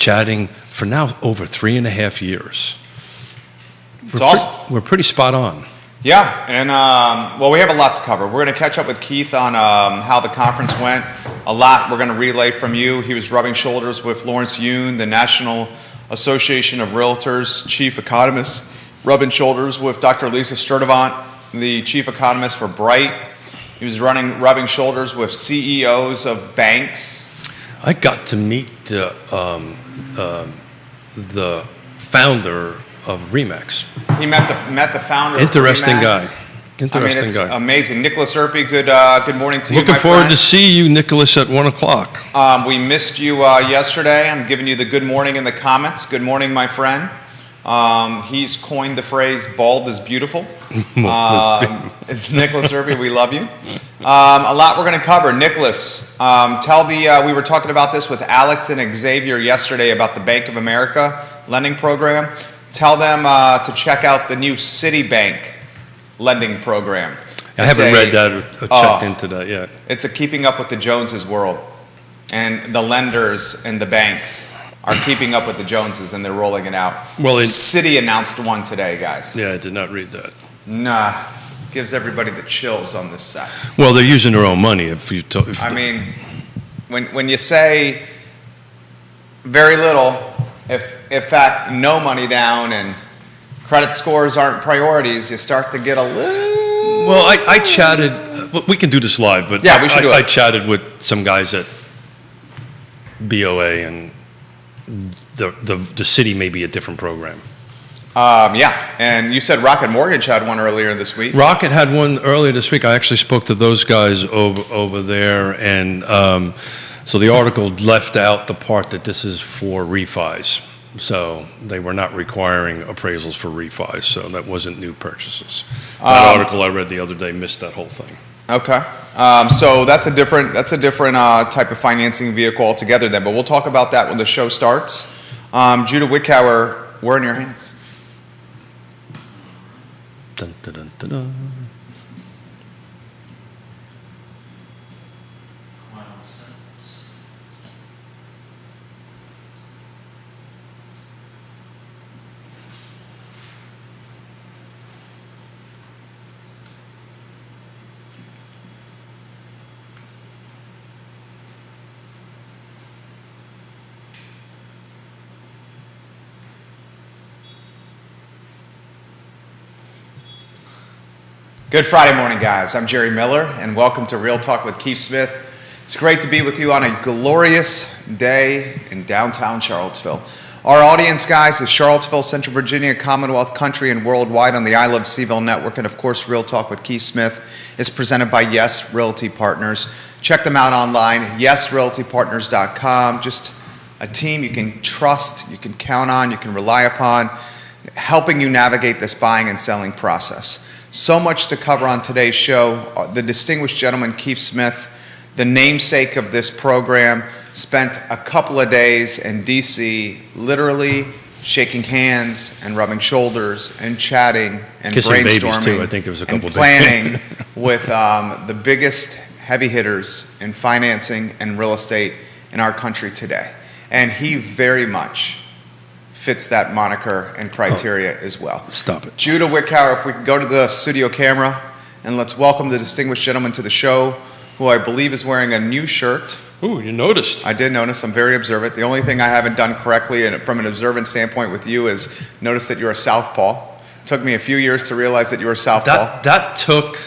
chatting for now over 3.5 years. It's awesome. We're pretty spot on. Yeah, and well, we have a lot to cover. We're going to catch up with Keith on how the conference went. A lot we're going to relay from you. He was rubbing shoulders with Lawrence Yun, the National Association of Realtors chief economist, rubbing shoulders with Dr. Lisa Sturtevant, the chief economist for Bright. He was rubbing shoulders with CEOs of banks. I got to meet the founder of Remax. He met the founder. Interesting of guy. Remax. Interesting it's guy. Amazing. Nicholas Erpy, good morning to you, Looking my forward friend. to see you, Nicholas, at 1:00. We missed you yesterday. I'm giving you the good morning in the comments. Good morning, my friend. He's coined the phrase "bald is beautiful." It's Nicholas Erpy. We love you. A lot we're going to cover. Nicholas, we were talking about this with Alex and Xavier yesterday about the Bank of America lending program. Tell them to check out the new Citibank lending program. I haven't read that or checked into that yet. It's a keeping up with the Joneses world. And the lenders and the banks are keeping up with the Joneses, and they're rolling it out. Well, Citi announced one today, guys. Yeah, I did not read that. Nah, gives everybody the chills on this side. Well, they're using their own money. I mean, when you say very little, if in fact no money down and credit scores aren't priorities, you start to get a little... Well, I chatted, we can do this live, but yeah, we should do it. I chatted with some guys at BOA, and the city may be a different program. Yeah, and you said Rocket Mortgage had one earlier this week. Rocket had one earlier this week. I actually spoke to those guys over there, and so the article left out the part that this is for refis. So they were not requiring appraisals for refis, so that wasn't new purchases. That article I read the other day missed that whole thing. Okay, so that's a different type of financing vehicle altogether then, but we'll talk about that when the show starts. Judah Wickower, we're in your hands. Dun, dun, dun, dun, dun. Good Friday morning, guys. I'm Jerry Miller, and welcome to Real Talk with Keith Smith. It's great to be with you on a glorious day in downtown Charlottesville. Our audience, guys, is Charlottesville, Central Virginia, Commonwealth Country, and worldwide on the I Love Seville Network. And of course, Real Talk with Keith Smith is presented by Yes Realty Partners. Check them out online, yesrealtypartners.com. Just a team you can trust, you can count on, you can rely upon, helping you navigate this buying and selling process. So much to cover on today's show. The distinguished gentleman, Keith Smith, the namesake of this program, spent a couple of days in D.C. literally shaking hands and rubbing shoulders and chatting and Kissing brainstorming babies too. I think there was a couple and planning with the biggest heavy hitters in financing and real estate in our country today. And he very much fits that moniker and criteria as well. Stop it. Judah Wickower, if we could go to the studio camera, and let's welcome the distinguished gentleman to the show, who I believe is wearing a new shirt. Ooh, you noticed. I did notice. I'm very observant. The only thing I haven't done correctly, and from an observant standpoint with you, is notice that you're a southpaw. It took me a few years to realize that you were a southpaw. That took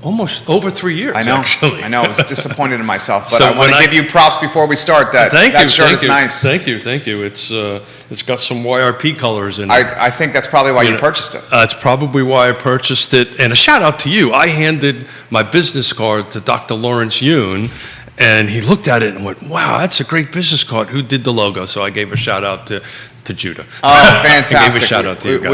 almost over 3 years, I know. actually. I know. I was disappointed in myself, but So I want to give you props before we start. That shirt is nice. Thank you. It's got some YRP colors in it. I think that's probably why you purchased it. It's probably why I purchased it. And a shout out to you. I handed my business card to Dr. Lawrence Yun, and he looked at it and went, "Wow, that's a great business card. Who did the logo?" So I gave a shout out to Judah. Oh, fantastic. I gave a shout out to you guys.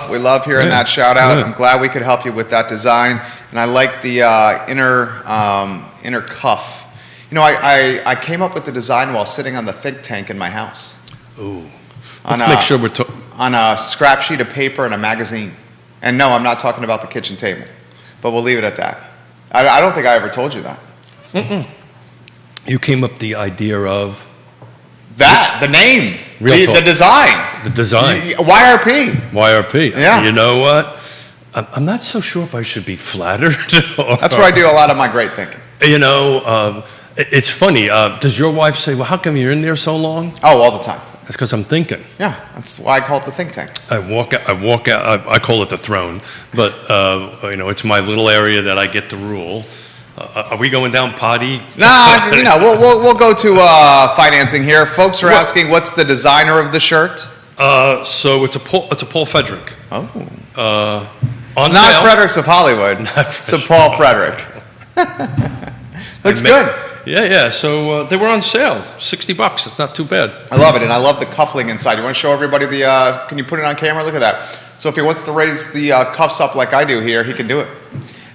We love hearing that shout out. I'm glad we could help you with that design. And I like the inner cuff. You know, I came up with the design while sitting on the think tank in my house. Ooh. Let's make sure we're on a scrap sheet of paper and a magazine. And no, I'm not talking about the kitchen table. But we'll leave it at that. I don't think I ever told you that. You came up with the idea of The name, Real Talk. the design. The design. YRP. YRP. Yeah. You know what? I'm not so sure if I should be flattered. That's where I do a lot of my great thinking. You know, it's funny. Does your wife say, well, how come you're in there so long? Oh, all the time. That's because I'm thinking. Yeah, that's why I call it the think tank. I walk out, I call it the throne, but, you know, it's my little area that I get to rule. Are we going down potty? Nah, you know, we'll go to financing here. Folks are asking, what's the designer of the shirt? So it's a Paul Frederick. Oh. On It's not sale. Fredericks of Hollywood. It's a Paul Frederick. Looks good. Yeah. So they were on sale, $60. It's not too bad. I love it, and I love the cuffling inside. You want to show everybody the, can you put it on camera? Look at that. So if he wants to raise the cuffs up like I do here, he can do it.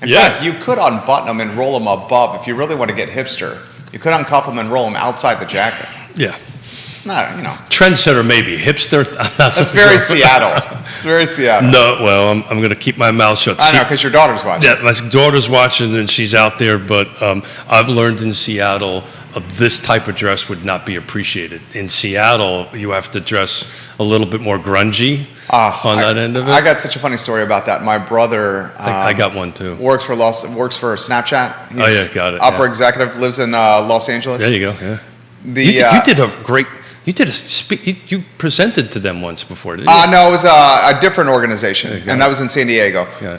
In fact, you could unbutton them and roll them above if you really want to get hipster. You could uncuff them and roll them outside the jacket. Yeah. No, you know. Trendsetter, maybe. Hipster, I'm not That's so very sure. Seattle. It's very Seattle. No, well, I'm going to keep my mouth shut. I know, because your daughter's watching. Yeah, my daughter's watching and she's out there, but I've learned in Seattle this type of dress would not be appreciated. In Seattle, you have to dress a little bit more grungy on that end of it. I got such a funny story about that. My brother I got one too. works for Snapchat. Oh, yeah, got it, Upper yeah. executive, lives in Los Angeles. There you go. Yeah. The, You did a great. You did a speak. You presented to them once before, didn't you? no, it was a different organization, Yeah, got and it. that was in San Diego. Yeah.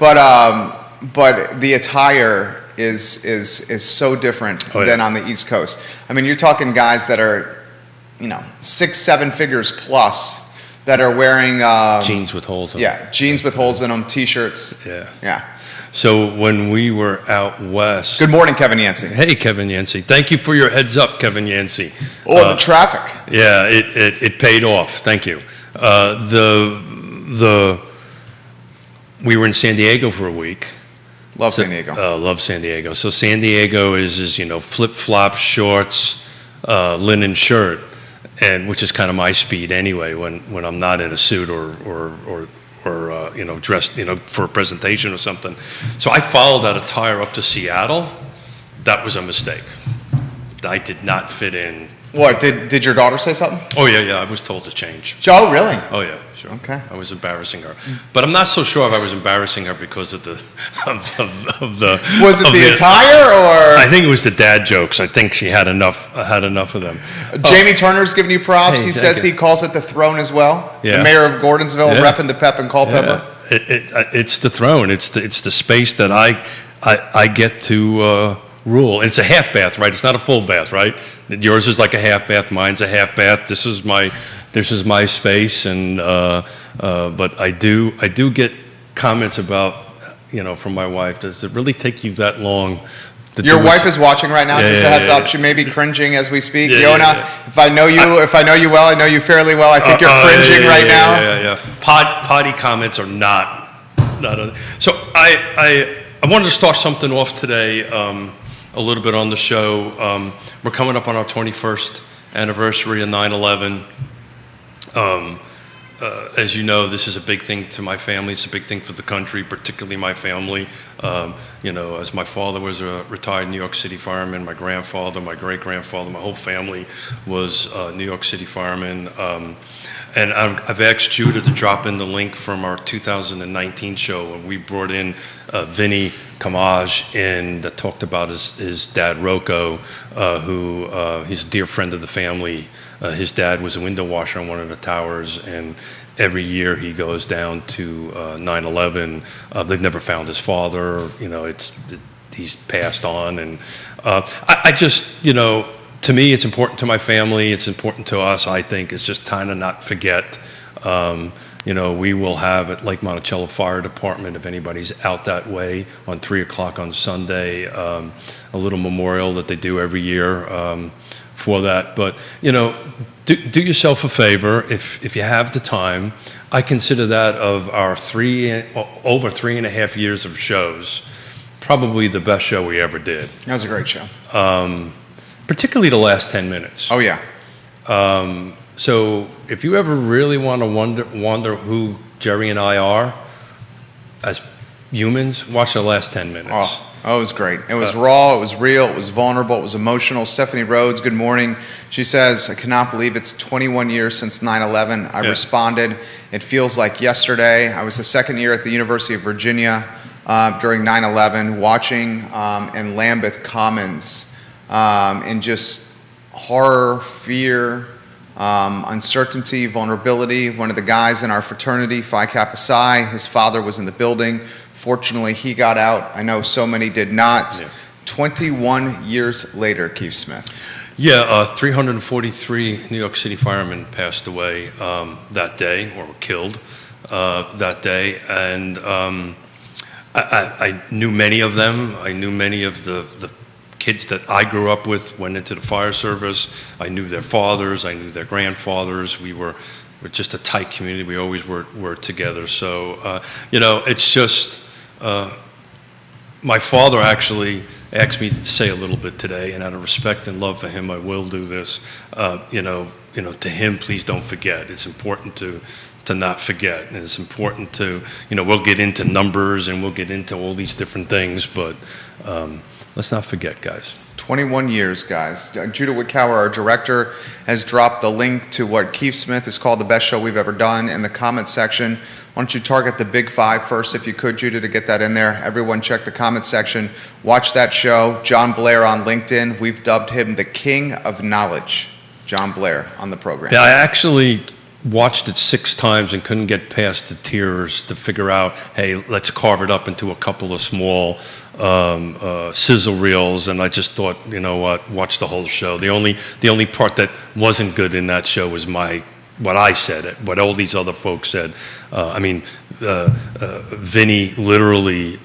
But the attire is so different Oh, yeah. than on the East Coast. I mean, you're talking guys that are, you know, 6-7 figures plus that are wearing Jeans with holes in them. Yeah, jeans with holes in them, t-shirts. Yeah. Yeah. So when we were out west. Good morning, Kevin Yancey. Hey, Kevin Yancey. Thank you for your heads up, Kevin Yancey. Oh, the traffic. Yeah, it paid off. Thank you. We were in San Diego for a week. Love San Diego. Love San Diego. So San Diego is you know, flip-flop shorts, linen shirt, and which is kind of my speed anyway when I'm not in a suit or you know, dressed, you know, for a presentation or something. So I followed that attire up to Seattle. That was a mistake. I did not fit in. What, did your daughter say something? Oh, yeah, I was told to change. Joe, really? Oh, yeah, sure. Okay. I was embarrassing her. But I'm not so sure if I was embarrassing her because of the, of the. Was it of the attire or? I think it was the dad jokes. I think she had enough of them. Jamie Turner's giving you props. Hey, He thank says you. he calls it the throne as well. Yeah. The mayor of Gordonsville, Yeah. repping the pep and Culpeper. Yeah. It's the throne. It's the space that I get to rule. And it's a half bath, right? It's not a full bath, right? Yours is like a half bath. Mine's a half bath. This is my space. And but I do get comments about, you know, from my wife. Does it really take you that long? Your wife is watching right now. Yeah, Just a yeah, heads yeah, up. yeah. She may be cringing as we speak. Yeah, Yona, yeah. if I know you well, I know you fairly well. I think you're cringing right now. Yeah. Potty comments are not. So I wanted to start something off today, a little bit on the show. We're coming up on our 21st anniversary of 9/11. As you know, this is a big thing to my family. It's a big thing for the country, particularly my family. You know, as my father was a retired New York City fireman, my grandfather, my great-grandfather, my whole family was New York City firemen. And I've asked Judah to drop in the link from our 2019 show, and we brought in Vinny Kamaj in that talked about his dad, Rocco, who he's a dear friend of the family. His dad was a window washer on one of the towers, and every year he goes down to 9/11. They've never found his father. You know, he's passed on, and I just, you know, to me, it's important to my family. It's important to us. I think it's just kind of not forget. You know, we will have at Lake Monticello Fire Department, if anybody's out that way, on 3 o'clock on Sunday, a little memorial that they do every year for that. But, you know, do yourself a favor if you have the time. I consider that of our over 3.5 years of shows, probably the best show we ever did. That was a great show. Particularly the last 10 minutes. Oh, yeah. So if you ever really want to wonder who Jerry and I are as humans, watch the last 10 minutes. Oh. Oh, it was great. It was raw, it was real, it was vulnerable, it was emotional. Stephanie Rhodes, good morning. She says, I cannot believe it's 21 years since 9/11. I responded, it feels like yesterday. I was the second year at the University of Virginia during 9/11, watching in Lambeth Commons in just horror, fear, uncertainty, vulnerability. One of the guys in our fraternity, Phi Kappa Psi, his father was in the building. Fortunately, he got out. I know so many did not. Yeah. 21 years later, Keith Smith. Yeah, 343 New York City firemen passed away that day, or were killed that day. And I knew many of them. I knew many of the kids that I grew up with, went into the fire service. I knew their fathers. I knew their grandfathers. We're just a tight community. We always were together. So, it's just... my father actually asked me to say a little bit today, and out of respect and love for him, I will do this. To him, please don't forget. It's important to not forget, and it's important to, we'll get into numbers and we'll get into all these different things, but let's not forget, guys. 21 years, guys. Judah Wickower, our director, has dropped the link to what Keith Smith has called the best show we've ever done in the comments section. Why don't you target the Big Five first, if you could, Judah, to get that in there. Everyone check the comments section. Watch that show. John Blair on LinkedIn. We've dubbed him the King of Knowledge. John Blair on the program. Yeah, I actually watched it 6 times and couldn't get past the tears to figure out, hey, let's carve it up into a couple of small sizzle reels, and I just thought, you know what, watch the whole show. The only part that wasn't good in that show was what I said, what all these other folks said. Vinny literally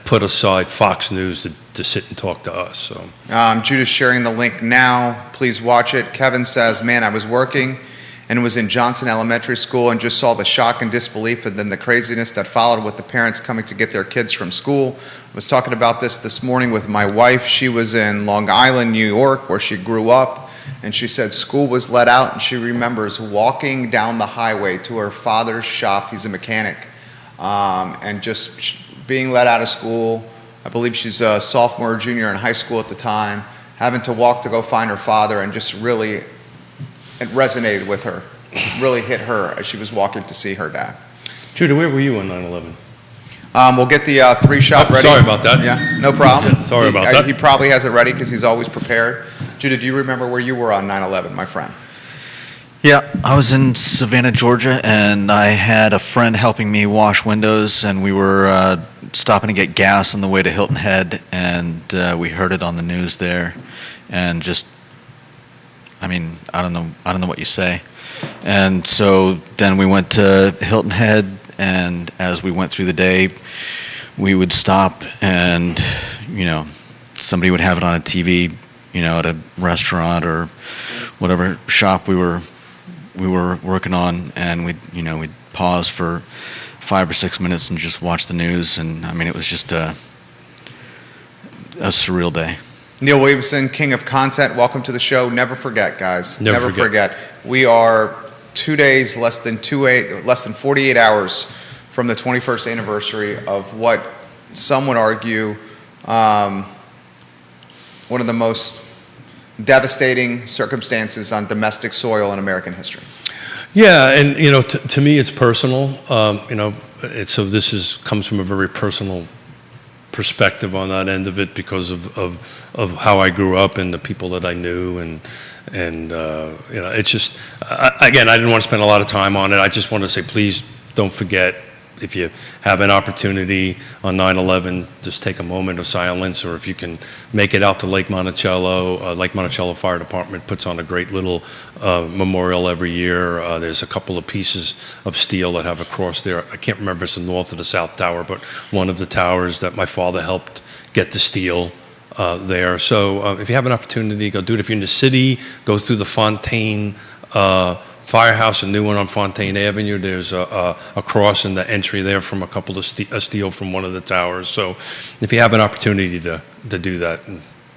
put aside Fox News to sit and talk to us. So Judah's sharing the link now. Please watch it. Kevin says, man, I was working and was in Johnson Elementary School and just saw the shock and disbelief and then the craziness that followed with the parents coming to get their kids from school. I was talking about this morning with my wife. She was in Long Island, New York, where she grew up, and she said school was let out, and she remembers walking down the highway to her father's shop. He's a mechanic, and just being let out of school. I believe she's a sophomore or junior in high school at the time, having to walk to go find her father, and just really, it resonated with her, really hit her as she was walking to see her dad. Judah, where were you on 9/11? We'll get the 3-shot ready. Sorry about that. Yeah, no problem. Yeah, sorry about that. He probably has it ready because he's always prepared. Judah, do you remember where you were on 9/11, my friend? Yeah, I was in Savannah, Georgia, and I had a friend helping me wash windows, and we were stopping to get gas on the way to Hilton Head, and we heard it on the news there, and just, I don't know what you say. And so then we went to Hilton Head, and as we went through the day, we would stop and, somebody would have it on a TV, at a restaurant or whatever shop we were working on, and we'd pause for 5 or 6 minutes and just watch the news, and it was just a surreal day. Neil Williamson, King of Content, welcome to the show. Never forget, guys. Never forget. We are 2 days, less than 48 hours from the 21st anniversary of what some would argue one of the most devastating circumstances on domestic soil in American history. Yeah, and to me it's personal. So this comes from a very personal perspective on that end of it because of how I grew up and the people that I knew, and it's just again, I didn't want to spend a lot of time on it. I just want to say, please don't forget. If you have an opportunity on 9/11, just take a moment of silence, or if you can make it out to Lake Monticello. Lake Monticello Fire Department puts on a great little memorial every year. There's a couple of pieces of steel that have a cross there. I can't remember if it's the north or the south tower, but one of the towers that my father helped get the steel there. So if you have an opportunity, go do it. If you're in the city, go through the Fontaine Firehouse, a new one on Fontaine Avenue. There's a cross in the entry there from a couple of steel from one of the towers. So if you have an opportunity to do that,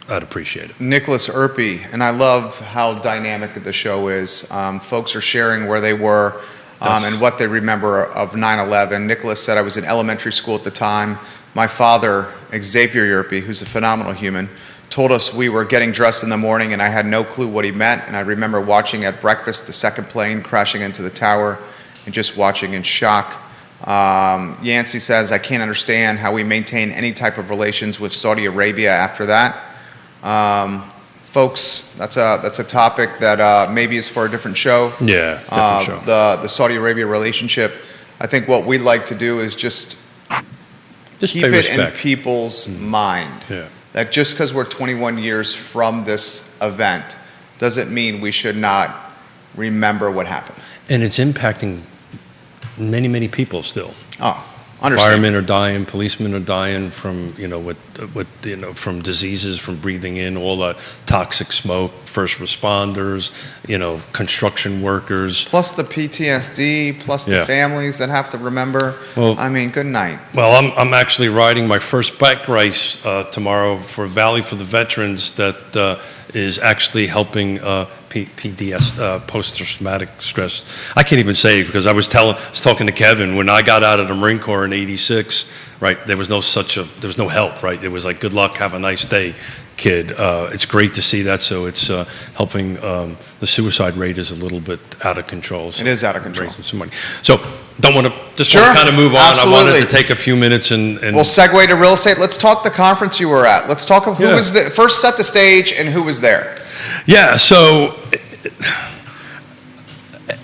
I'd appreciate it. Nicholas Erpy, and I love how dynamic the show is. Folks are sharing where they were and what they remember of 9/11. Nicholas said, I was in elementary school at the time. my father, Xavier Yerpe, who's a phenomenal human, told us we were getting dressed in the morning, and I had no clue what he meant. And I remember watching at breakfast the second plane crashing into the tower and just watching in shock. Yancey says, I can't understand how we maintain any type of relations with Saudi Arabia after that. Folks, that's a topic that maybe is for a different show. Yeah, different show. The Saudi Arabia relationship. I think what we'd like to do is just keep pay it in respect. people's mind. Yeah. That just because we're 21 years from this event doesn't mean we should not remember what happened. And it's impacting many, many people still. Oh, understand. Firemen are dying, policemen are dying from, from diseases, from breathing in all the toxic smoke, first responders, construction workers. Plus the PTSD, plus the Yeah. families that have to remember. Well- I mean, good night. Well, I'm actually riding my first bike race tomorrow for Valley for the Veterans that is actually helping PDS, post-traumatic stress. I can't even say it because I was talking to Kevin when I got out of the Marine Corps in '86. Right, there was no help. Right, it was like, good luck, have a nice day, kid. It's great to see that. So it's helping. The suicide rate is a little bit out of control. So It is out of control. raising some money. So don't want to just Sure, want to kind of move on. absolutely. I wanted to take a few minutes and We'll segue to real estate. Let's talk the conference you were at. Let's talk of who Yeah. was the first, set the stage and who was there. Yeah, so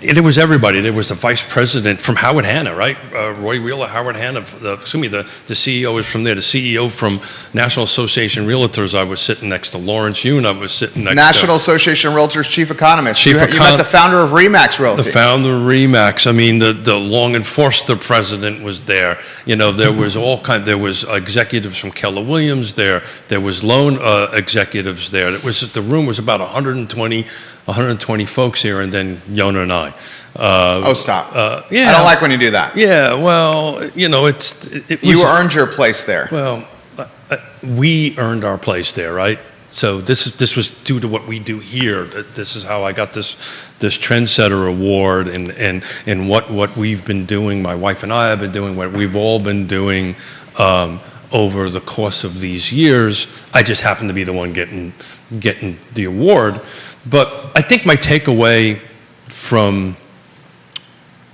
it was everybody. There was the vice president from Howard Hanna, right? Roy Wheeler, Howard Hanna. The CEO is from there. The CEO from National Association Realtors. I was sitting next to Lawrence Yun. I was sitting next National Association of Realtors chief economist. Chief You met the founder of Remax to Realty. the founder of Remax. I mean, the Long and Forster president was there. There was there was executives from Keller Williams there. There was loan executives there. The room was about 120 folks here, and then Yona and I. Stop. Yeah. I don't like when you do that. Yeah, well, it was. You earned your place there. Well, we earned our place there, right? So this was due to what we do here. This is how I got this Trendsetter Award, and what we've been doing. My wife and I have been doing what we've all been doing over the course of these years. I just happened to be the one getting the award. But I think my takeaway from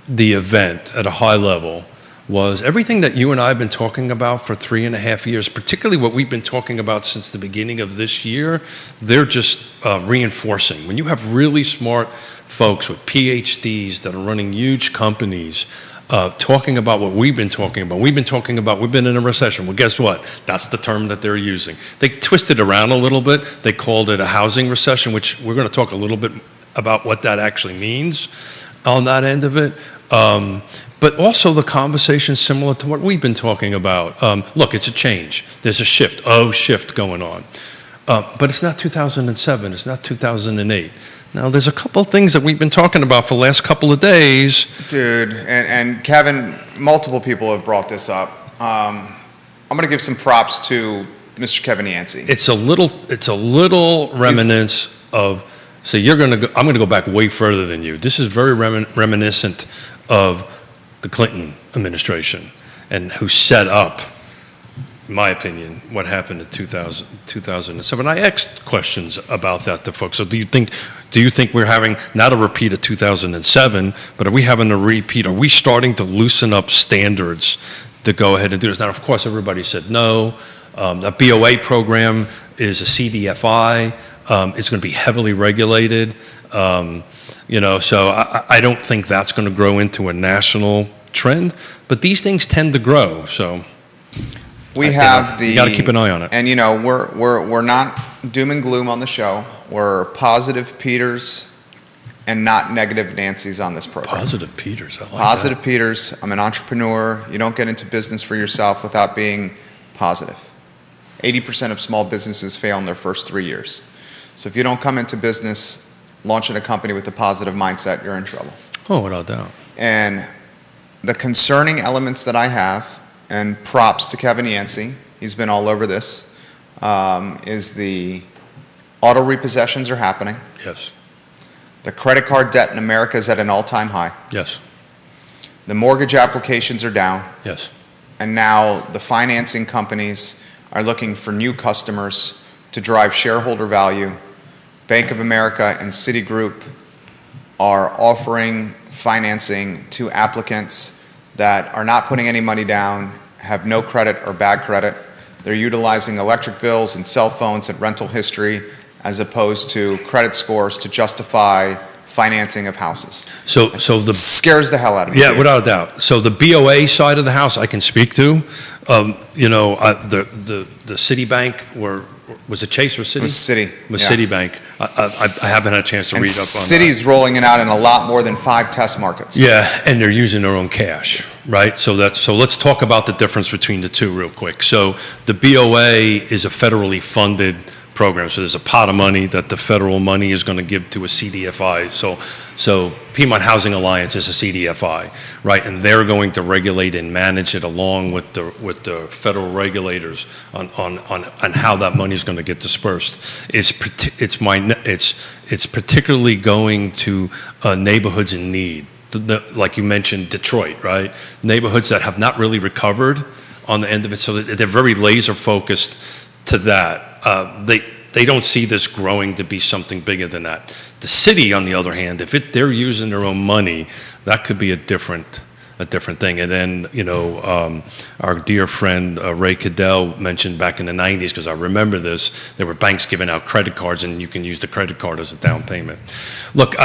the event at a high level was everything that you and I have been talking about for 3.5 years, particularly what we've been talking about since the beginning of this year. They're just reinforcing. When you have really smart folks with PhDs that are running huge companies talking about what we've been talking about. We've been in a recession. Well, guess what? That's the term that they're using. They twisted around a little bit. They called it a housing recession, which we're going to talk a little bit about what that actually means on that end of it. But also the conversation similar to what we've been talking about. Look, it's a change. There's a shift going on. But it's not 2007. It's not 2008. Now, there's a couple of things that we've been talking about for the last couple of days. Dude, and Kevin, multiple people have brought this up. I'm going to give some props to Mr. Kevin Yancey. It's a little reminiscent of. So I'm going to go back way further than you. This is very reminiscent of the Clinton administration and who set up, in my opinion, what happened in 2007. I asked questions about that to folks. So do you think we're having not a repeat of 2007, but are we having a repeat? Are we starting to loosen up standards to go ahead and do this? Now, of course, everybody said no. The BOA program is a CDFI. It's going to be heavily regulated. So I don't think that's going to grow into a national trend. But these things tend to grow. So you got to keep an eye on it. And we're not doom and gloom on the show. We're positive Peters and not negative Nancy's on this program. Positive Peters, I like Positive that. Peters. I'm an entrepreneur. You don't get into business for yourself without being positive. 80% of small businesses fail in their first 3 years. So if you don't come into business launching a company with a positive mindset, you're in trouble. Oh, without doubt. And the concerning elements that I have, and props to Kevin Yancey, he's been all over this, is the auto repossessions are happening. Yes. The credit card debt in America is at an all-time high. Yes. The mortgage applications are down. Yes. and now the financing companies are looking for new customers to drive shareholder value. Bank of America and Citigroup are offering financing to applicants that are not putting any money down, have no credit or bad credit. They're utilizing electric bills and cell phones and rental history as opposed to credit scores to justify financing of houses. So the Scares the hell out of me. Yeah, without a doubt. So the BOA side of the house, I can speak to. The Citibank, was it Chase or Citi? It was Citi. It was yeah. Citibank. I haven't had a chance to And read up on Citi's rolling it out in a lot more than 5 test markets. that. Yeah, and they're using their own cash, right? So let's talk about the difference between the two real quick. So the BOA is a federally funded program. So there's a pot of money that the federal money is going to give to a CDFI. So Piedmont Housing Alliance is a CDFI, right? And they're going to regulate and manage it along with the federal regulators on how that money is going to get dispersed. It's particularly going to neighborhoods in need. Like you mentioned, Detroit, right? Neighborhoods that have not really recovered on the end of it. So they're very laser focused to that. They don't see this growing to be something bigger than that. The city, on the other hand, if they're using their own money, that could be a different thing. And then, our dear friend Ray Cadell mentioned back in the 90s, because I remember this, there were banks giving out credit cards, and you can use the credit card as a down payment. Look,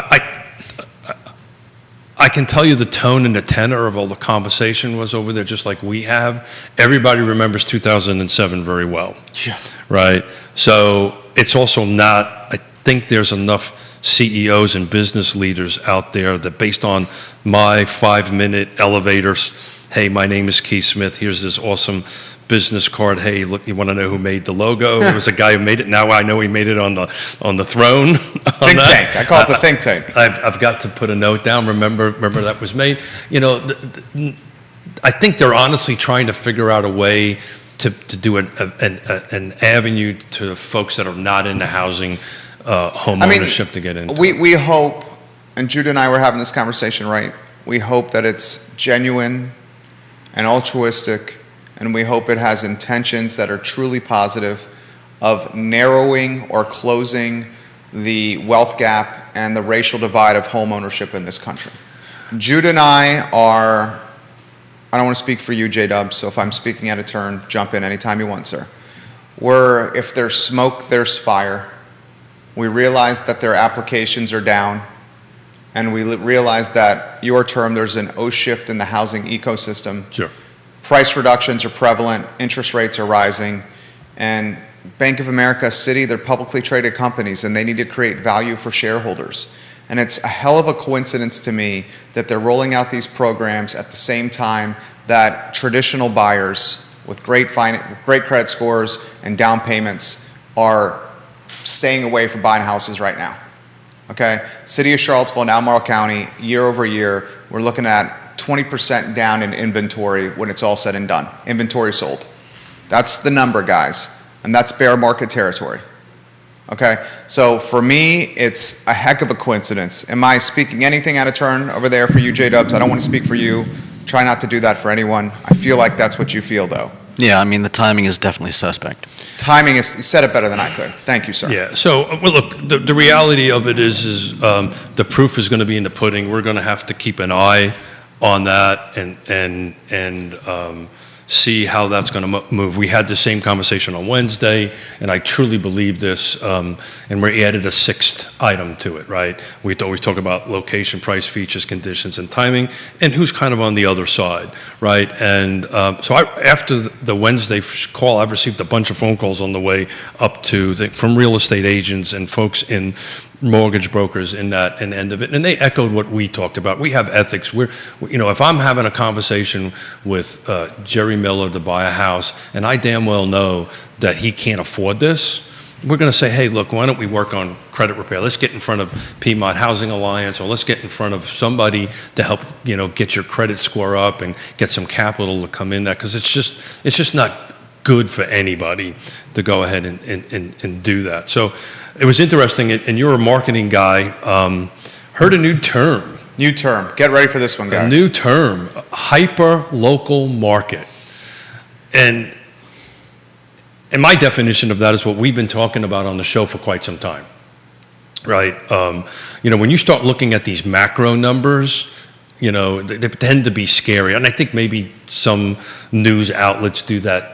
I can tell you the tone and the tenor of all the conversation was over there, just like we have. Everybody remembers 2007 very well. Yeah. Right? So it's also not, I think there's enough CEOs and business leaders out there that based on my 5-minute elevators, hey, my name is Keith Smith, here's this awesome business card, hey, look, you want to know who made the logo? It was a guy who made it. Now I know he made it on the throne. Think tank. I call it the think tank. I've got to put a note down. Remember that was made. I think they're honestly trying to figure out a way to do an avenue to folks that are not into housing, home ownership to get into. We hope, and Judah and I were having this conversation, right? We hope that it's genuine and altruistic, and we hope it has intentions that are truly positive of narrowing or closing the wealth gap and the racial divide of home ownership in this country. Judah and I don't want to speak for you, J-Dub, so if I'm speaking out of turn, jump in anytime you want, sir. If there's smoke, there's fire. We realize that their applications are down, and we realize that your term, there's an O-shift in the housing ecosystem. Sure. Price reductions are prevalent, interest rates are rising, and Bank of America, Citi, they're publicly traded companies, and they need to create value for shareholders. And it's a hell of a coincidence to me that they're rolling out these programs at the same time that traditional buyers with great credit scores and down payments are staying away from buying houses right now. Okay? City of Charlottesville and Albemarle County, year over year, we're looking at 20% down in inventory when it's all said and done. Inventory sold. That's the number, guys. And that's bear market territory. Okay? So for me, it's a heck of a coincidence. Am I speaking anything out of turn over there for you, J-Dubs? I don't want to speak for you. Try not to do that for anyone. I feel like that's what you feel, though. Yeah, I mean, the timing is definitely suspect. Timing is, you said it better than I could. Thank you, sir. Yeah, so, well, look, the reality of it is the proof is going to be in the pudding. We're going to have to keep an eye on that and see how that's going to move. We had the same conversation on Wednesday, and I truly believe this, and we added a 6th item to it, right? We always talk about location, price, features, conditions, and timing, and who's kind of on the other side, right? And so after the Wednesday call, I've received a bunch of phone calls on the way up to from real estate agents and folks in mortgage brokers in that and end of it, and they echoed what we talked about. We have ethics. If I'm having a conversation with Jerry Miller to buy a house, and I damn well know that he can't afford this, we're going to say, hey, look, why don't we work on credit repair? Let's get in front of Piedmont Housing Alliance, or let's get in front of somebody to help, get your credit score up and get some capital to come in there, because it's just not good for anybody to go ahead and do that. So it was interesting, and you're a marketing guy, heard a new term. New term. Get ready for this one, guys. A new term, hyper-local market. And my definition of that is what we've been talking about on the show for quite some time, right? When you start looking at these macro numbers, they tend to be scary. And I think maybe some news outlets do that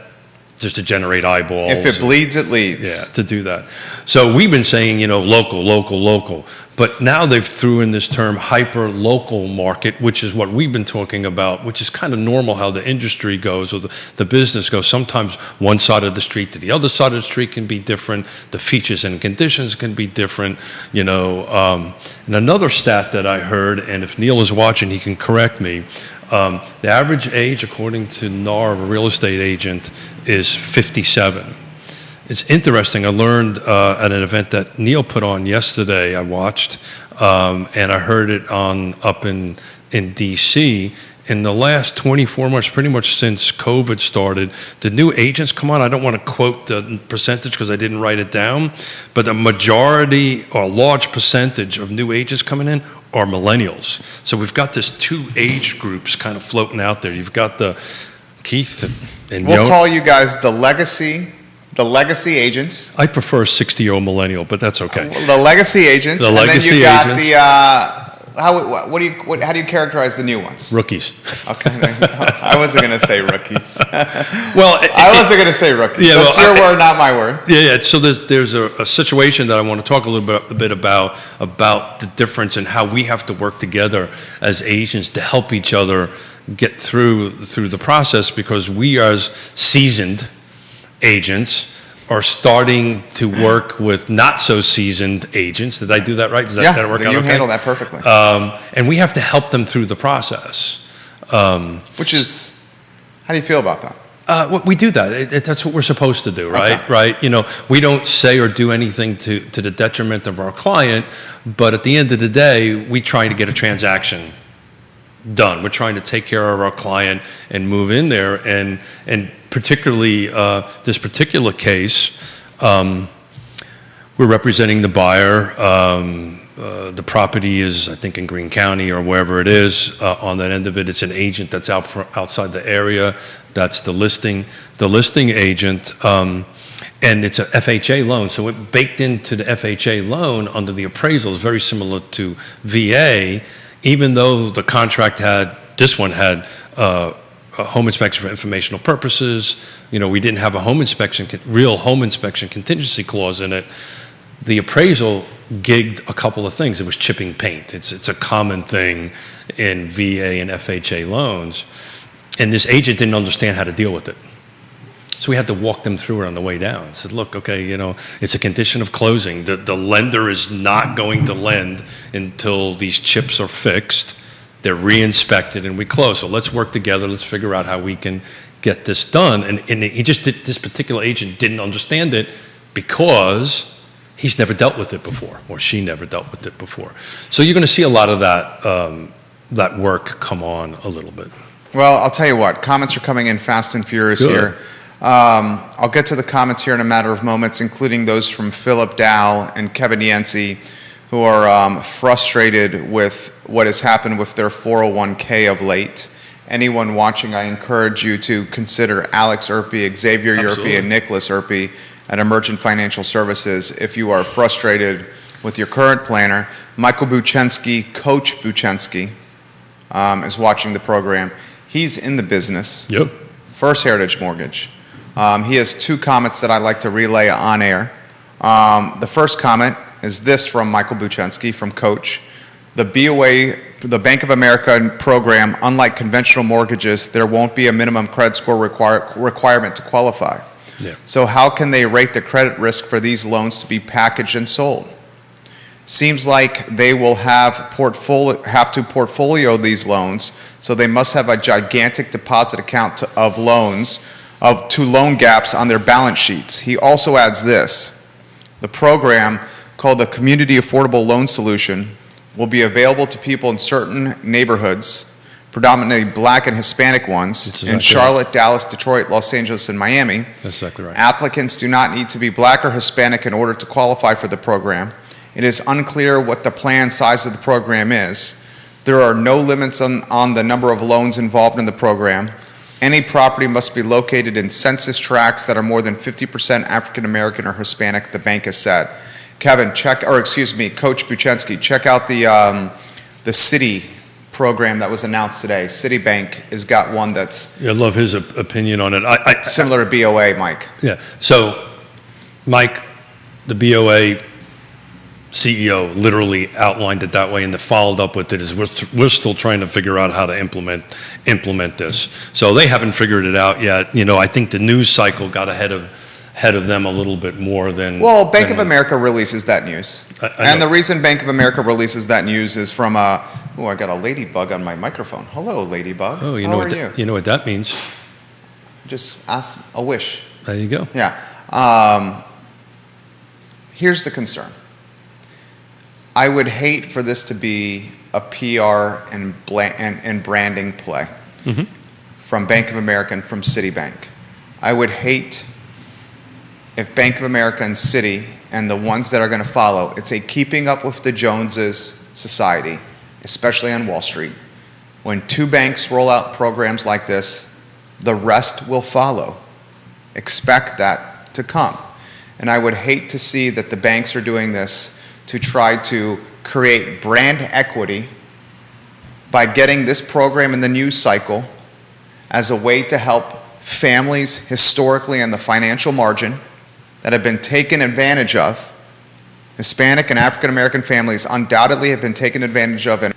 just to generate eyeballs. If it bleeds, it leads. Yeah, to do that. So we've been saying, local. But now they've threw in this term hyper-local market, which is what we've been talking about, which is kind of normal how the industry goes or the business goes. Sometimes one side of the street to the other side of the street can be different. The features and conditions can be different, And another stat that I heard, and if Neil is watching, he can correct me, the average age, according to NAR, a real estate agent, is 57. It's interesting. I learned at an event that Neil put on yesterday. I watched, and I heard it up in D.C. In the last 24 months, pretty much since COVID started, the new agents come on. I don't want to quote the percentage because I didn't write it down, but a majority or a large percentage of new agents coming in are millennials. So we've got this two age groups kind of floating out there. You've got the Keith and We'll call you guys the legacy agents. I prefer a 60-year-old millennial, but that's okay. The legacy agents. The legacy and then you got agents. How do you characterize the new ones? Rookies. Okay. I wasn't going to say rookies. Well, I wasn't going to say rookies. Yeah, That's your word, not my word. Yeah. So there's a situation that I want to talk a bit about the difference and how we have to work together as agents to help each other get through the process, because we as seasoned agents are starting to work with not so seasoned agents. Did I do that right? Does that work out? You okay? handle that perfectly. And we have to help them through the process. Which is, how do you feel about that? We do that. That's what we're supposed to do, right? Okay. Right. We don't say or do anything to the detriment of our client, but at the end of the day, we try to get a transaction done. We're trying to take care of our client and move in there, and particularly this particular case, we're representing the buyer. The property is, I think, in Greene County or wherever it is. On that end of it, it's an agent that's outside the area. That's the listing agent. And it's a FHA loan. So it baked into the FHA loan under the appraisal is very similar to VA, even though the contract this one had a home inspection for informational purposes. We didn't have a real home inspection contingency clause in it. The appraisal gigged a couple of things. It was chipping paint. It's a common thing in VA and FHA loans. And this agent didn't understand how to deal with it. So we had to walk them through it on the way down. I said, look, okay, it's a condition of closing. The lender is not going to lend until these chips are fixed, they're re-inspected, and we close. So let's work together. Let's figure out how we can get this done. And this particular agent didn't understand it because he's never dealt with it before, or she never dealt with it before. So you're going to see a lot of that work come on a little bit. Well, I'll tell you what, comments are coming in fast and furious Good. here. I'll get to the comments here in a matter of moments, including those from Philip Dow and Kevin Yancey, who are frustrated with what has happened with their 401k of late. Anyone watching, I encourage you to consider Alex Erpy, Xavier Absolutely. Erpy, and Nicholas Erpy at Emergent Financial Services if you are frustrated with your current planner. Michael Buchensky, Coach Buchensky, is watching the program. He's in the business. Yep. First Heritage Mortgage. He has two comments that I'd like to relay on air. The first comment is this from Michael Buchensky from Coach. The BOA, the Bank of America program, unlike conventional mortgages, there won't be a minimum credit score requirement to qualify. Yeah. So how can they rate the credit risk for these loans to be packaged and sold? Seems like they will have to portfolio these loans, so they must have a gigantic deposit account of loans to loan gaps on their balance sheets. He also adds this: the program, called the Community Affordable Loan Solution, will be available to people in certain neighborhoods, predominantly Black and Hispanic ones, That's in exactly Charlotte, right. Dallas, Detroit, Los Angeles, and Miami. That's exactly right. Applicants do not need to be Black or Hispanic in order to qualify for the program. It is unclear what the planned size of the program is. There are no limits on the number of loans involved in the program. Any property must be located in census tracts that are more than 50% African American or Hispanic, the bank has said. Kevin, Coach Buchensky, check out the city program that was announced today. Citibank has got one that's I love his opinion on it. similar to BOA, Mike. Yeah, so Mike, the BOA CEO literally outlined it that way, and followed up with it is we're still trying to figure out how to implement this. So they haven't figured it out yet. You know, I think the news cycle got ahead of them a little bit more than. Well, Bank of America releases that news. I And know. the reason Bank of America releases that news is from I got a ladybug on my microphone. Hello, ladybug. Oh, How are you? you know what that means. Just ask a wish. There you go. Yeah. Here's the concern. I would hate for this to be a PR and branding play Mhm. from Bank of America and from Citibank. I would hate if Bank of America and Citi and the ones that are going to follow, it's a keeping up with the Joneses society, especially on Wall Street. When two banks roll out programs like this, the rest will follow. Expect that to come. And I would hate to see that the banks are doing this to try to create brand equity by getting this program in the news cycle as a way to help families historically on the financial margin that have been taken advantage of. Hispanic and African American families undoubtedly have been taken advantage of, and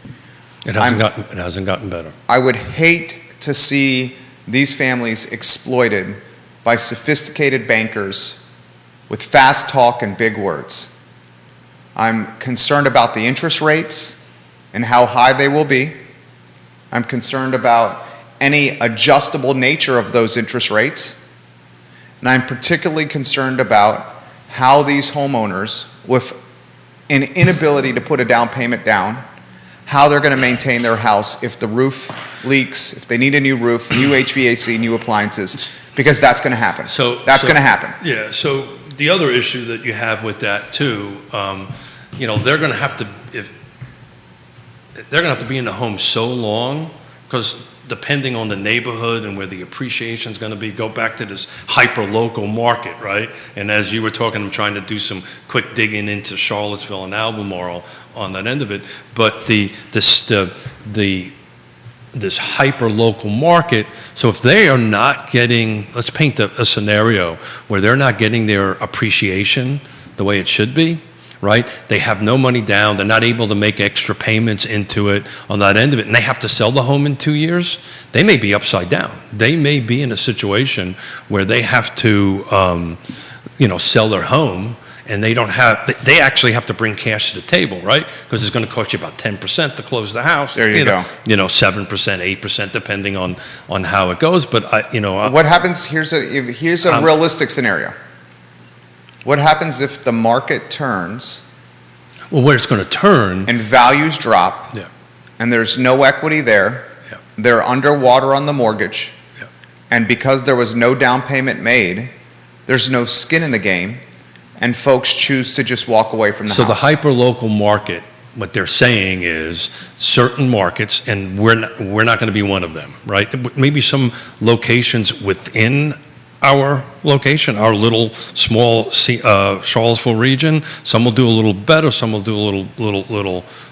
It hasn't gotten better. I would hate to see these families exploited by sophisticated bankers with fast talk and big words. I'm concerned about the interest rates and how high they will be. I'm concerned about any adjustable nature of those interest rates. And I'm particularly concerned about how these homeowners, with an inability to put a down payment down, how they're going to maintain their house if the roof leaks, if they need a new roof, new HVAC, new appliances, because that's going to happen. That's going to happen. Yeah, so the other issue that you have with that too, they're going to have to, they're going to have to be in the home so long, because depending on the neighborhood and where the appreciation is going to be, go back to this hyper-local market, right? And as you were talking, I'm trying to do some quick digging into Charlottesville and Albemarle on that end of it. But this hyper-local market, so if they are not getting, let's paint a scenario where they're not getting their appreciation the way it should be, right? They have no money down, they're not able to make extra payments into it on that end of it, and they have to sell the home in 2 years, they may be upside down. They may be in a situation where they have to, sell their home, and they actually have to bring cash to the table, right? Because it's going to cost you about 10% to close the house. There you go. 7%, 8%, depending on how it goes. But what happens? Here's a realistic scenario. What happens if the market turns? Well, where it's going to turn and values drop, yeah, and there's no equity there. Yeah. They're underwater on the mortgage, yeah, and because there was no down payment made, there's no skin in the game, and folks choose to just walk away from the house. So the hyper-local market, what they're saying is certain markets, and we're not going to be one of them, right? Maybe some locations within our location, our little small Charlottesville region, some will do a little better, some will do a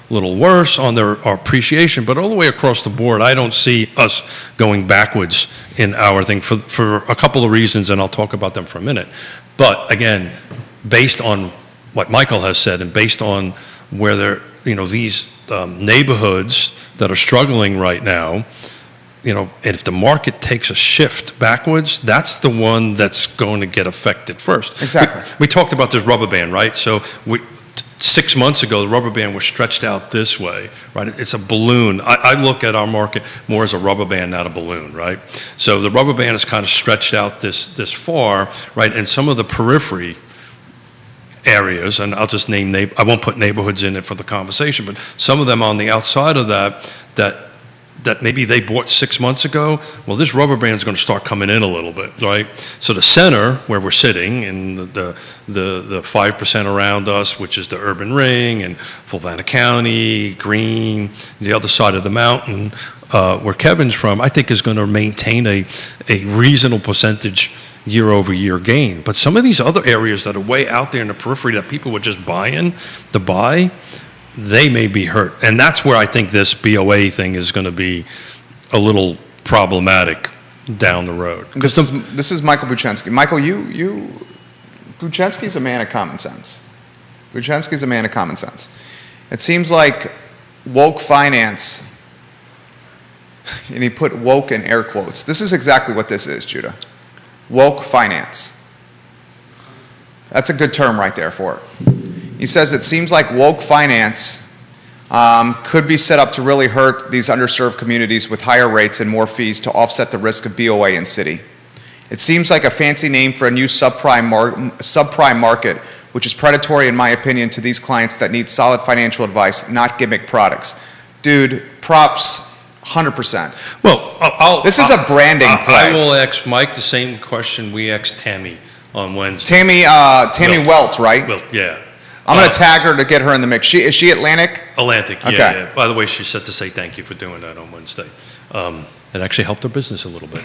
little worse on their appreciation, but all the way across the board, I don't see us going backwards in our thing for a couple of reasons, and I'll talk about them for a minute. But again, based on what Michael has said, and based on where they're, these neighborhoods that are struggling right now, and if the market takes a shift backwards, that's the one that's going to get affected first. Exactly. We talked about this rubber band, right? So 6 months ago, the rubber band was stretched out this way, right? It's a balloon. I look at our market more as a rubber band, not a balloon, right? So the rubber band is kind of stretched out this far, right? And some of the periphery areas, and I'll just name, I won't put neighborhoods in it for the conversation, but some of them on the outside of that that maybe they bought 6 months ago, well, this rubber band is going to start coming in a little bit, right? So the center where we're sitting, and the 5% around us, which is the urban ring, and Fulvana County, Greene, the other side of the mountain, where Kevin's from, I think is going to maintain a reasonable percentage year-over-year gain. But some of these other areas that are way out there in the periphery that people were just buying to buy, they may be hurt. And that's where I think this BOA thing is going to be a little problematic down the road. This is Michael Buchensky. Michael, Buchensky's a man of common sense. Buchensky's a man of common sense. It seems like woke finance, and he put woke in air quotes. This is exactly what this is, Judah. Woke finance. That's a good term right there for it. He says it seems like woke finance could be set up to really hurt these underserved communities with higher rates and more fees to offset the risk of BOA in city. It seems like a fancy name for a new subprime market, which is predatory, in my opinion, to these clients that need solid financial advice, not gimmick products. Dude, props, 100%. Well, this is a branding play. I will ask Mike the same question we asked Tammy on Wednesday. Tammy Welt, right? Well, yeah. I'm going to tag her to get her in the mix. Is she Atlantic? Atlantic, yeah, Okay. yeah. By the way, she said to say thank you for doing that on Wednesday. It actually helped her business a little bit.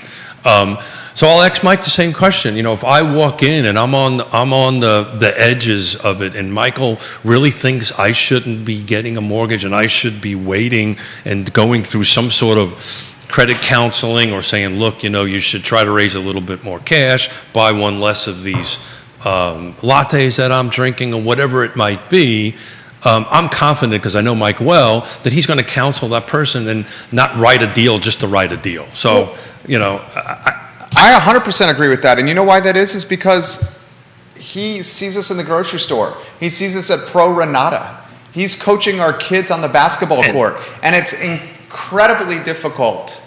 So I'll ask Mike the same question. You know, if I walk in and I'm on the edges of it, and Michael really thinks I shouldn't be getting a mortgage and I should be waiting and going through some sort of credit counseling or saying, look, you know, you should try to raise a little bit more cash, buy one less of these lattes that I'm drinking or whatever it might be, I'm confident, because I know Mike well, that he's going to counsel that person and not write a deal just to write a deal. So, Well, you know, I 100% agree with that. And you know why that is because he sees us in the grocery store. He sees us at Pro Renata. He's coaching our kids on the basketball court. And it's incredibly difficult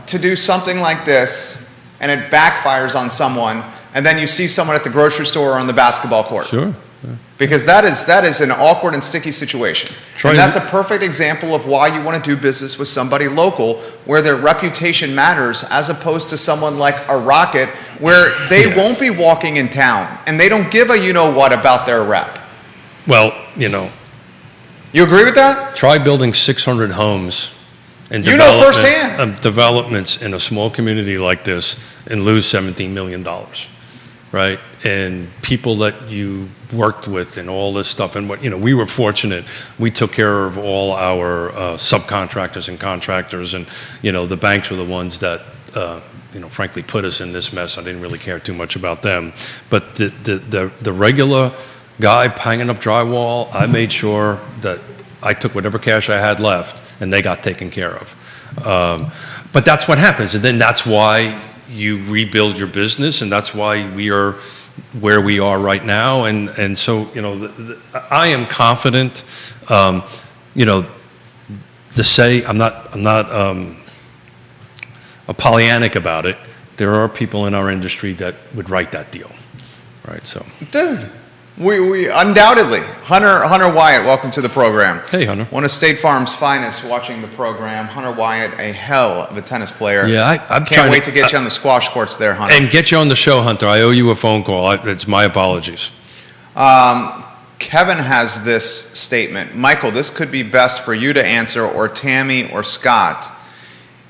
to do something like this, and it backfires on someone, and then you see someone at the grocery store or on the basketball court. sure. Because that is an awkward and sticky situation. Try And to- that's a perfect example of why you want to do business with somebody local, where their reputation matters, as opposed to someone like a Rocket, where they Yeah. won't be walking in town, and they don't give a you-know-what about their rep. Well, you know, You agree with that? try building 600 homes and You know firsthand. developments in a small community like this and lose $17 million, right? And people that you worked with and all this stuff. And what, you know, we were fortunate. We took care of all our subcontractors and contractors, and, you know, the banks were the ones that, you know, frankly put us in this mess. I didn't really care too much about them. But the regular guy hanging up drywall, I made sure that I took whatever cash I had left and they got taken care of. But that's what happens. And then that's why you rebuild your business, and that's why we are where we are right now. And so, you know, I am confident, you know, to say I'm not a Pollyannic about it. There are people in our industry that would write that deal, right? So, Dude, we undoubtedly. Hunter Wyatt, welcome to the program. hey, Hunter. One of State Farm's finest watching the program. Hunter Wyatt, a hell of a tennis player. Yeah, I'm Can't trying wait to get you on the squash courts there, Hunter. and get you on the show, Hunter. I owe you a phone call. It's my apologies. Kevin has this statement. Michael, this could be best for you to answer, or Tammy or Scott.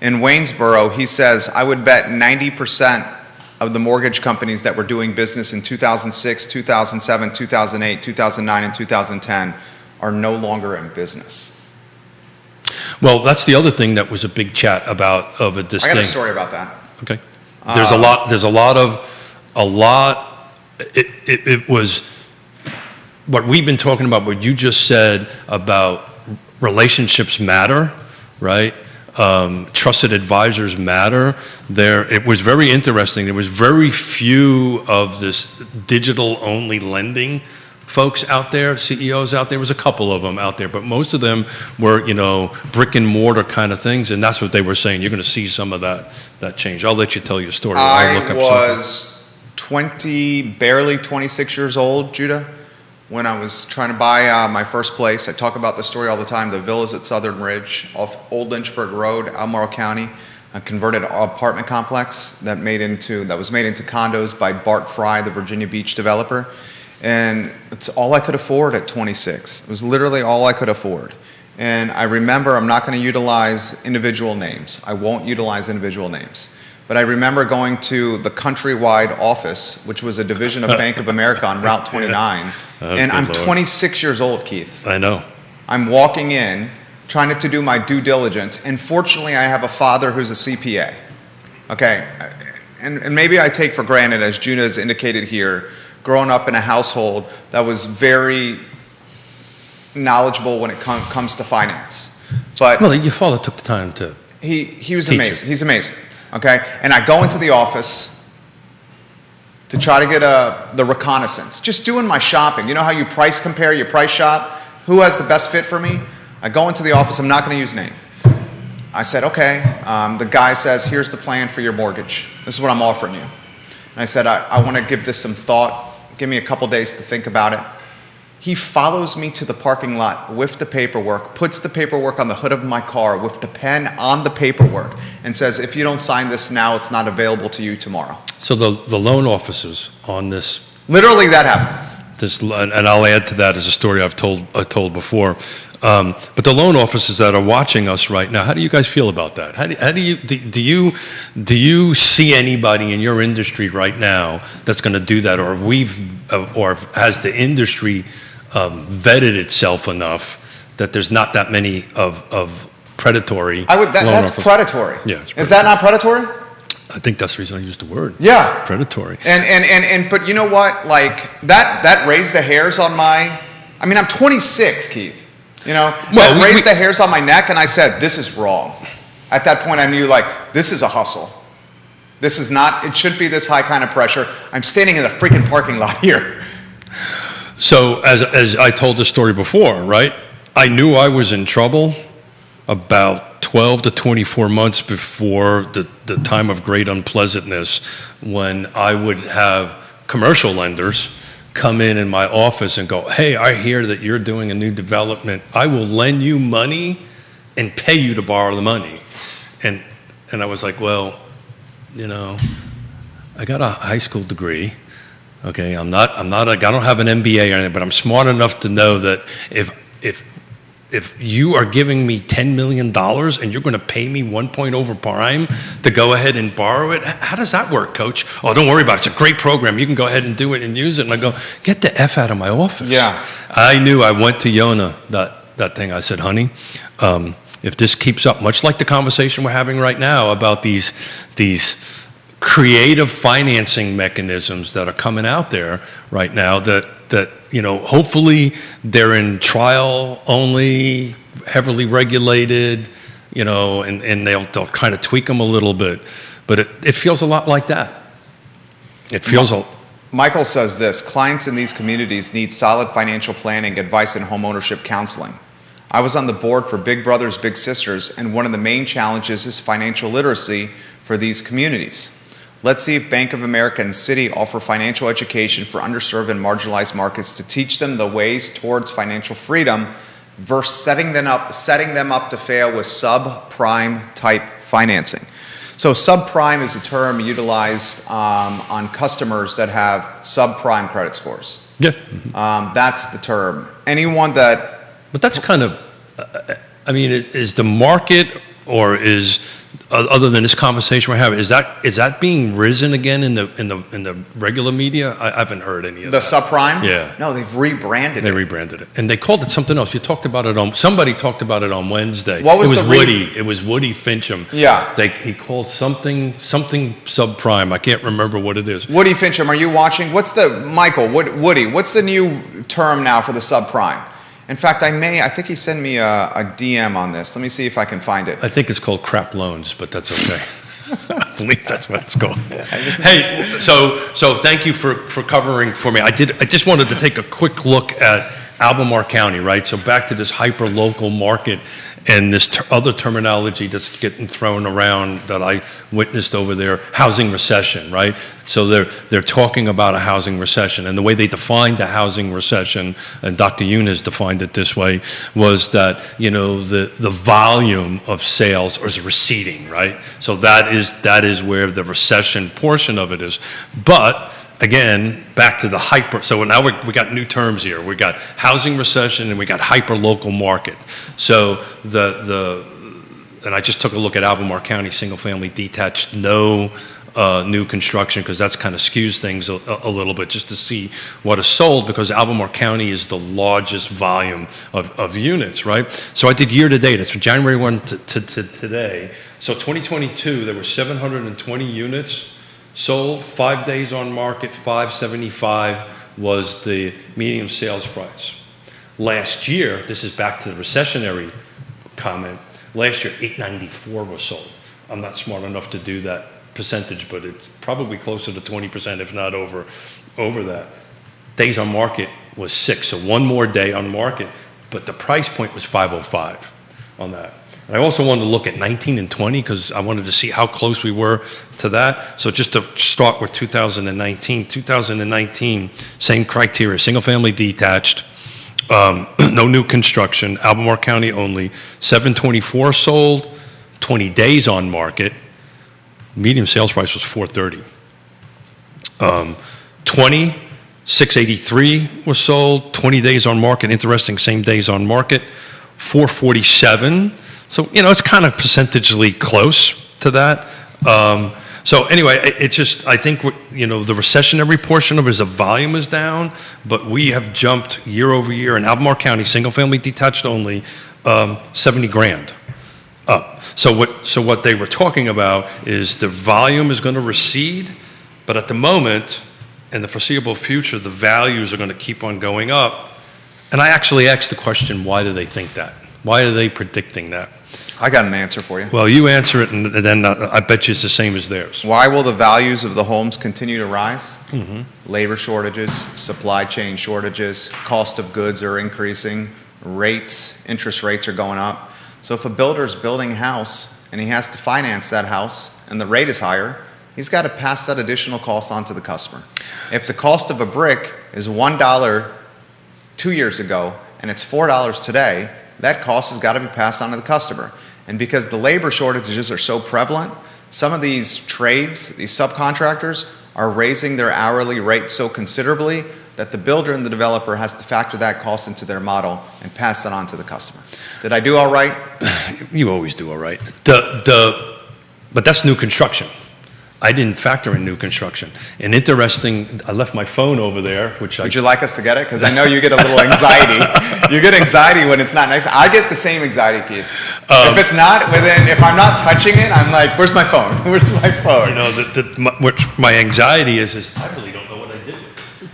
In Waynesboro, he says, I would bet 90% of the mortgage companies that were doing business in 2006, 2007, 2008, 2009, and 2010 are no longer in business. Well, that's the other thing that was a big chat about this I got thing. a story about that. Okay. There's a lot. It was what we've been talking about, what you just said about relationships matter, right? Trusted advisors matter. It was very interesting. There was very few of this digital-only lending folks out there, CEOs out there. There was a couple of them out there, but most of them were, you know, brick and mortar kind of things, and that's what they were saying. You're going to see some of that change. I'll let you tell your story. I'll look I up was barely 26 years old, Judah, when I was trying to buy my first place. I talk about this story all the time. The villas at Southern Ridge off Old Lynchburg Road, Albemarle County, a converted apartment complex that was made into condos by Bart Fry, the Virginia Beach developer. And it's all I could afford at 26. It was literally all I could afford. And I remember, I'm not going to utilize individual names. I won't utilize individual names. But I remember going to the Countrywide office, which was a division of Bank of America on Route 29. And I'm 26 years old, Keith. I know. I'm walking in, trying to do my due diligence, and fortunately I have a father who's a CPA. Okay, and maybe I take for granted, as Juna has indicated here, growing up in a household that was very knowledgeable when it comes to finance. But Well, your father took the time to. he was Teacher. amazing. He's amazing. Okay, and I go into the office to try to get the reconnaissance, just doing my shopping. You know how you price compare, you price shop? Who has the best fit for me? I go into the office. I'm not going to use name. I said, okay. The guy says, here's the plan for your mortgage. This is what I'm offering you. And I said, I want to give this some thought. Give me a couple days to think about it. He follows me to the parking lot with the paperwork, puts the paperwork on the hood of my car with the pen on the paperwork, and says, if you don't sign this now, it's not available to you tomorrow. So the loan officers on this, Literally, that happened. and I'll add to that as a story I've told before. But the loan officers that are watching us right now, how do you guys feel about that? Do you see anybody in your industry right now that's going to do that, or has the industry vetted itself enough that there's not that many of predatory? That's predatory. Yeah, it's Is that not predatory? I think that's the reason I used the word. Yeah. Predatory. But you know what? Like that raised the hairs on I'm 26, Keith. You know, Well, that raised the hairs on my neck, and I said, this is wrong. At that point, I knew, this is a hustle. This is not, it shouldn't be this high kind of pressure. I'm standing in a freaking parking lot here. So as I told the story before, right? I knew I was in trouble about 12 to 24 months before the time of great unpleasantness, when I would have commercial lenders come in my office and go, hey, I hear that you're doing a new development. I will lend you money and pay you to borrow the money. And I was like, well, you know, I got a high school degree. Okay, I don't have an MBA or anything, but I'm smart enough to know that if you are giving me $10 million and you're going to pay me 1 point over prime to go ahead and borrow it, how does that work, coach? Oh, don't worry about it. It's a great program. You can go ahead and do it and use it. And I go, get the F out of my office. Yeah. I knew. I went to Yona, that thing. I said, honey, if this keeps up, much like the conversation we're having right now about these creative financing mechanisms that are coming out there right now, that hopefully they're in trial only, heavily regulated, and they'll kind of tweak them a little bit, but it feels a lot like that. It feels Michael says this: clients in these communities need solid financial planning, advice, and homeownership counseling. I was on the board for Big Brothers Big Sisters, and one of the main challenges is financial literacy for these communities. Let's see if Bank of America and Citi offer financial education for underserved and marginalized markets to teach them the ways towards financial freedom versus setting them up to fail with subprime type financing. So subprime is a term utilized on customers that have subprime credit scores. Yeah. That's the term. Anyone that... But that's kind of, is the market, or is, other than this conversation we're having, is that being risen again in the regular media? I haven't heard any of the that. subprime? Yeah. No, they've rebranded They it. rebranded it, and they called it something else. You talked about it somebody talked about it on Wednesday. What was it was the Woody. It was Woody Fincham. Yeah. He called something subprime. I can't remember what it is. Woody Fincham, are you watching? Woody, what's the new term now for the subprime? In fact, I think he sent me a DM on this. Let me see if I can find it. I think it's called crap loans, but that's okay. I believe that's what it's called. Hey, so thank you for covering for me. I just wanted to take a quick look at Albemarle County, right? So back to this hyper-local market, and this other terminology that's getting thrown around that I witnessed over there, housing recession, right? So they're talking about a housing recession, and the way they defined the housing recession, and Dr. Yunus defined it this way, was that, you know, the volume of sales is receding, right? So that is where the recession portion of it is. But again, back to the hyper, so now we got new terms here. We got housing recession and we got hyper local market. So and I just took a look at Albemarle County single family detached, no new construction, because that's kind of skews things a little bit, just to see what is sold, because Albemarle County is the largest volume of units, right? So I did year to date. It's from January 1 to today. So 2022, there were 720 units sold, 5 days on market, 575 was the median sales price. Last year, this is back to the recessionary comment, last year 894 was sold. I'm not smart enough to do that percentage, but it's probably closer to 20%, if not over that. Days on market was 6, so one more day on market, but the price point was 505 on that. And I also wanted to look at 19 and 20 because I wanted to see how close we were to that. So just to start with 2019, same criteria, single family detached, no new construction, Albemarle County only, 724 sold, 20 days on market, median sales price was 430. 20, 683 was sold, 20 days on market, interesting, same days on market, 447. So, you know, it's kind of percentagely close to that. So anyway, it just, I think, you know, the recessionary portion of it is the volume is down, but we have jumped year over year in Albemarle County, single family detached only, 70 grand up. So what they were talking about is the volume is going to recede, but at the moment, in the foreseeable future, the values are going to keep on going up. And I actually asked the question, why do they think that? Why are they predicting that? I got an answer for you. Well, you answer it, and then I bet you it's the same as theirs. Why will the values of the homes continue to rise? Mm-hmm. Labor shortages, supply chain shortages, cost of goods are increasing, interest rates are going up. So if a builder is building a house and he has to finance that house and the rate is higher, he's got to pass that additional cost on to the customer. If the cost of a brick is $1 2 years ago and it's $4 today, that cost has got to be passed on to the customer. And because the labor shortages are so prevalent, some of these trades, these subcontractors, are raising their hourly rate so considerably that the builder and the developer has to factor that cost into their model and pass that on to the customer. Did I do all right? You always do all right. But that's new construction. I didn't factor in new construction. And interesting, I left my phone over there, which Would you like us to get it? Because I know you get a little anxiety. You get anxiety when it's not next. I get the same anxiety, Keith. If it's not if I'm not touching it, I'm like, where's my phone? Where's my phone? You know, what my anxiety is I really don't know what I did.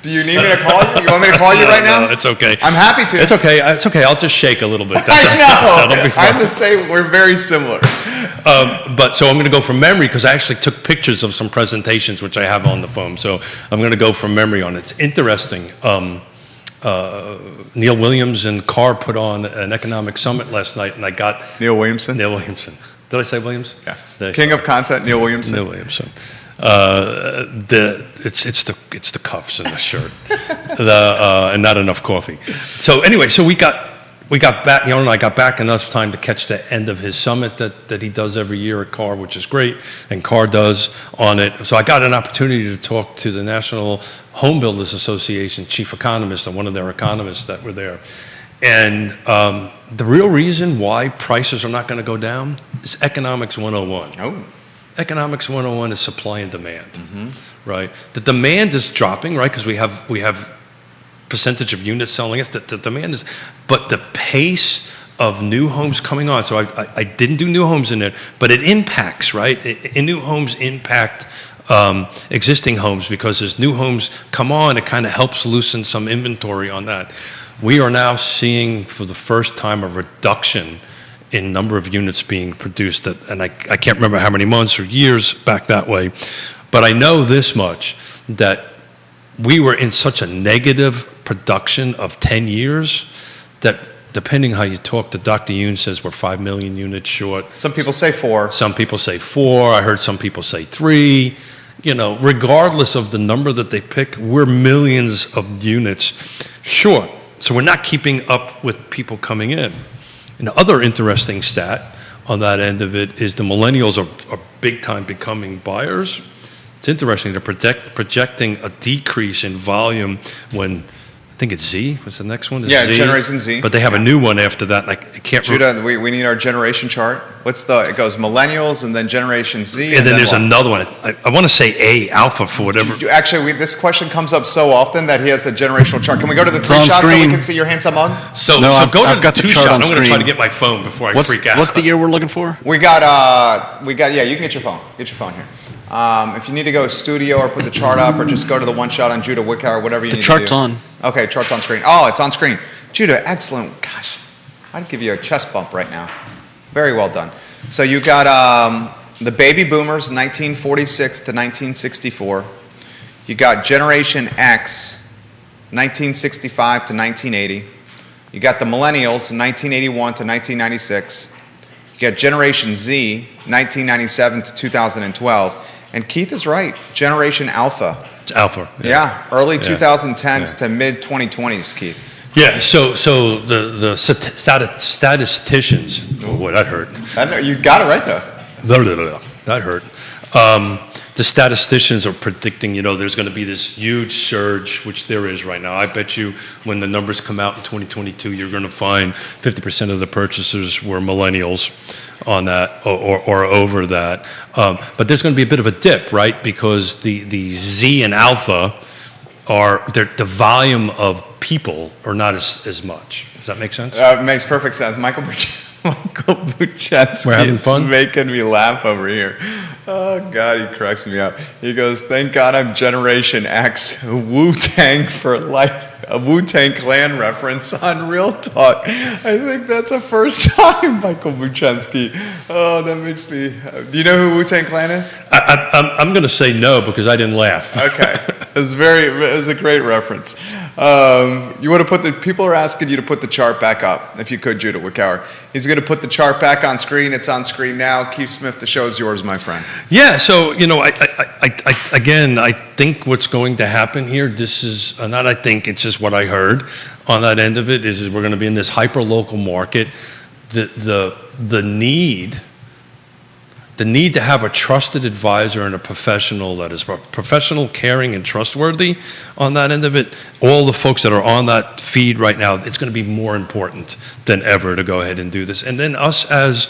Do you need me to call you? You want me to call you right now? No, it's okay. I'm happy to. It's okay. It's okay. I'll just shake a little bit. I know. That'll be fine. I'm the same. We're very similar. But so I'm going to go from memory because I actually took pictures of some presentations which I have on the phone. So I'm going to go from memory on it. It's interesting. Neil Williams and Carr put on an economic summit last night, and I got Neil Williamson. Neil Williamson. Did I say Williams? Yeah. Did I King say- of content, Neil Williamson. Neil Williamson. It's the cuffs and the shirt, and not enough coffee. So anyway, so we got back. And I got back enough time to catch the end of his summit that he does every year at Carr, which is great, and Carr does on it. So I got an opportunity to talk to the National Home Builders Association chief economist and one of their economists that were there, and the real reason why prices are not going to go down is economics 101. Oh. Economics 101 is supply and demand, right? The demand is dropping, right? Because we have percentage of units selling it. The demand is, but the pace of new homes coming on. So I didn't do new homes in there, but it impacts, right? New homes impact existing homes because as new homes come on, it kind of helps loosen some inventory on that. We are now seeing for the first time a reduction in number of units being produced, and I can't remember how many months or years back that way, but I know this much, that we were in such a negative production of 10 years that depending how you talk to Dr. Yoon says we're 5 million units short. Some people say 4. Some people say 4. I heard some people say 3. Regardless of the number that they pick, we're millions of units short. So we're not keeping up with people coming in. And the other interesting stat on that end of it is the millennials are big time becoming buyers. It's interesting. They're projecting a decrease in volume when, I think it's Z. What's the next one? It's Yeah, Z. Generation Z. But they have a new one after that. And I can't Judah, we need our generation chart. It goes millennials and then Generation Z. And then there's what? another one. I want to say A, alpha for whatever. Actually, this question comes up so often that he has a generational chart. Can we go to the It's 3 on shots so we screen. can see your handsome mug? So, No, so I've- go to I've the got the 2 chart shot. on I'm going to try to screen. get my phone before I What's freak out. what's the year we're looking for? Yeah, you can get your phone. Get your phone here. If you need to go studio or put the chart up or just go to the 1 shot on Judah Wickower, whatever you The need chart's to do. on. Okay, chart's on screen. Oh, it's on screen. Judah, excellent. Gosh, I'd give you a chest bump right now. Very well done. So you got the baby boomers, 1946 to 1964. You got Generation X, 1965 to 1980. You got the millennials, 1981 to 1996. You got Generation Z, 1997 to 2012. And Keith is right, Generation Alpha. It's alpha. Yeah, early Yeah. 2010s Yeah. to mid 2020s, Keith. Yeah, so the statisticians, oh boy, that hurt. You got it right though. Blah, blah, blah, blah. That hurt. The statisticians are predicting, there's going to be this huge surge, which there is right now. I bet you when the numbers come out in 2022, you're going to find 50% of the purchasers were millennials on that or over that. But there's going to be a bit of a dip, right? Because the Z and alpha the volume of people are not as much. Does that make sense? It makes perfect sense. Michael Buchensky We're having is fun? making me laugh over here. Oh, God, he cracks me up. He goes, thank God I'm Generation X, Wu-Tang for life. A Wu-Tang Clan reference on Real Talk. I think that's a first time, Michael Buchensky. Oh, that makes me... do you know who Wu-Tang Clan is? I'm going to say no because I didn't laugh. Okay. It was a great reference. You want to people are asking you to put the chart back up, if you could, Judah Wickower. He's going to put the chart back on screen. It's on screen now. Keith Smith, the show is yours, my friend. Yeah, so, I think what's going to happen here, it's just what I heard on that end of it, is we're going to be in this hyper-local market. The need to have a trusted advisor and a professional that is professional, caring, and trustworthy on that end of it, all the folks that are on that feed right now, it's going to be more important than ever to go ahead and do this. And then us as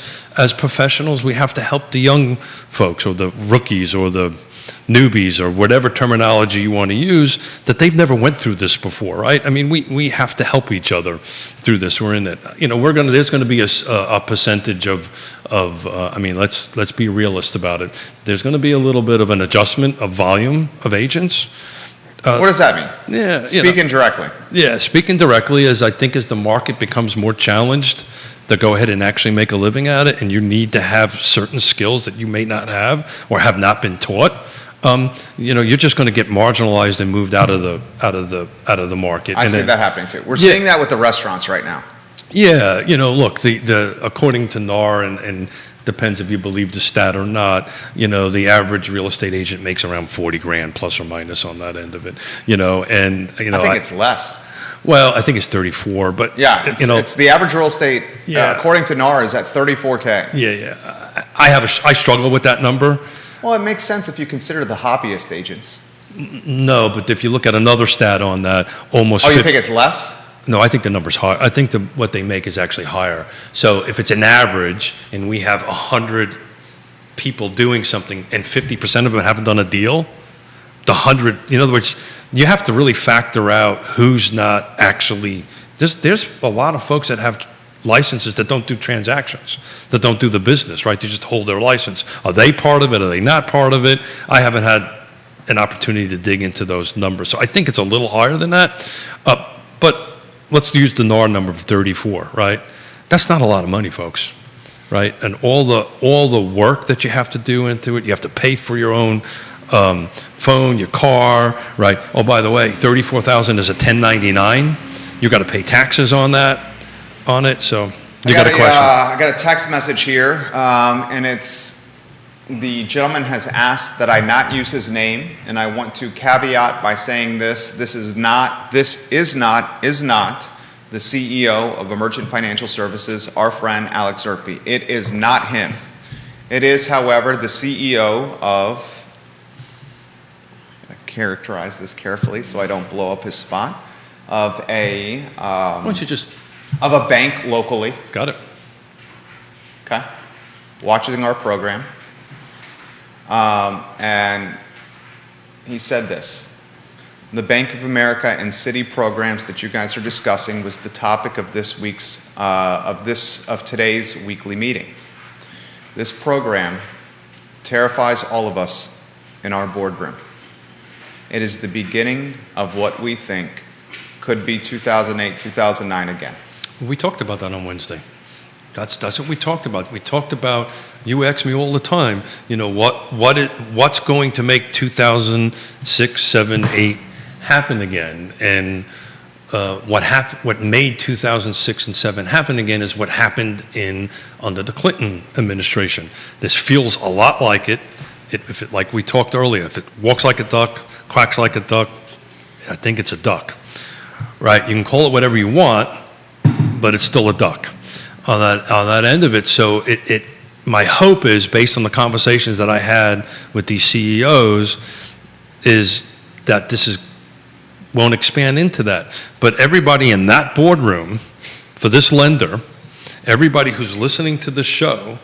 professionals, we have to help the young folks or the rookies or the newbies or whatever terminology you want to use, that they've never went through this before, right? I mean, we have to help each other through this. We're in it. There's going to be a percentage of let's be realist about it. There's going to be a little bit of an adjustment of volume of agents. What does that mean? Yeah. Speaking directly. Yeah, speaking directly, as the market becomes more challenged to go ahead and actually make a living at it, and you need to have certain skills that you may not have or have not been taught. You're just going to get marginalized and moved out of the market. I see that happening too. We're seeing that with the restaurants right now. Yeah, look, the according to NAR and depends if you believe the stat or not, the average real estate agent makes around 40 grand plus or minus on that end of it. I think it's less. Well, I think it's 34, but yeah, it's the average real estate according to NAR is at 34K. Yeah. I struggle with that number. Well, it makes sense if you consider the hobbyist agents. No, but if you look at another stat on that, almost. Oh, you think it's less? No, I think the number's higher. I think what they make is actually higher. So if it's an average and we have 100 people doing something and 50% of them haven't done a deal, in other words, you have to really factor out who's not actually. There's a lot of folks that have licenses that don't do transactions, that don't do the business, right? They just hold their license. Are they part of it? Are they not part of it? I haven't had an opportunity to dig into those numbers. So I think it's a little higher than that. But let's use the NAR number of 34, right? That's not a lot of money, folks, right? And all the work that you have to do into it, you have to pay for your own phone, your car, right? Oh, by the way, $34,000 is a 1099. You've got to pay taxes on that. on it, so you got a question. I got a text message here, and the gentleman has asked that I not use his name, and I want to caveat by saying this is not the CEO of Emergent Financial Services, our friend Alex Zerkby. It is not him. It is, however, the CEO of, I characterize this carefully so I don't blow up his spot, of a Why don't you just, of a bank locally, got it. okay, watching our program. And he said this: the Bank of America and Citi programs that you guys are discussing was the topic of this week's of today's weekly meeting. This program terrifies all of us in our boardroom. It is the beginning of what we think could be 2008, 2009 again. We talked about that on Wednesday. That's what we talked about. We talked about, you ask me all the time, you know, what's going to make 2006, 7, 8 happen again? And what made 2006 and 7 happen again is what happened under the Clinton administration. This feels a lot like it. Like we talked earlier, if it walks like a duck, quacks like a duck, I think it's a duck, right? You can call it whatever you want, but it's still a duck on that end of it. So my hope is, based on the conversations that I had with these CEOs, is that won't expand into that. But everybody in that boardroom for this lender, everybody who's listening to this show,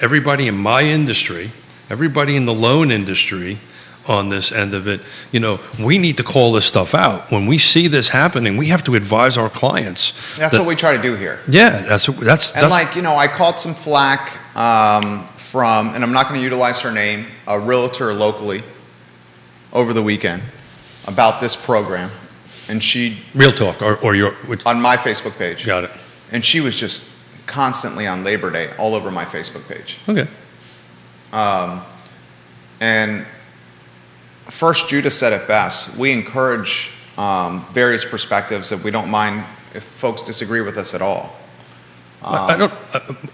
everybody in my industry, everybody in the loan industry on this end of it, you know, we need to call this stuff out. When we see this happening, we have to advise our clients. That's what we try to do here. Yeah, that's like, you know, I caught some flack from, and I'm not going to utilize her name, a realtor locally over the weekend about this program, and she Real Talk or your on my Facebook page. Got it. And she was just constantly on Labor Day all over my Facebook page. Okay. And first, Judah said it best. We encourage various perspectives, if we don't mind if folks disagree with us at all. I don't.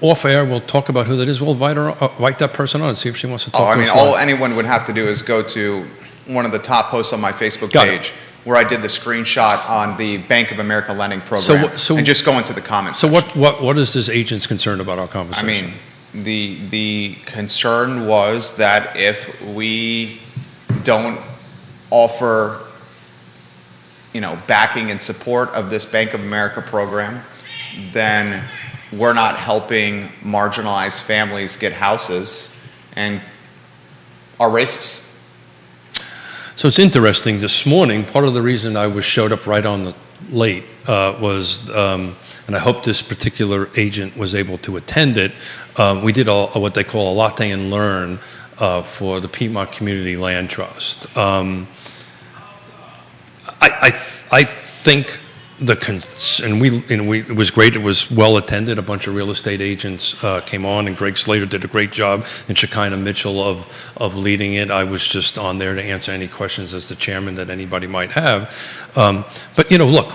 Off air, we'll talk about who that is. We'll invite that person on and see if she wants to talk. I to mean, us all live. anyone would have to do is go to one of the top posts on my Facebook Got it. page, where I did the screenshot on the Bank of America lending program, and just go into the comments. So what is this agent's concerned about our conversation? I mean, the concern was that if we don't offer, you know, backing and support of this Bank of America program, then we're not helping marginalized families get houses and are racist. So it's interesting. This morning, part of the reason I showed up right on the late was, and I hope this particular agent was able to attend it. We did what they call a latte and learn for the Piedmont Community Land Trust. I think it was great. It was well attended. A bunch of real estate agents came on, and Greg Slater did a great job, and Shekinah Mitchell of leading it. I was just on there to answer any questions as the chairman that anybody might have. But you know, look,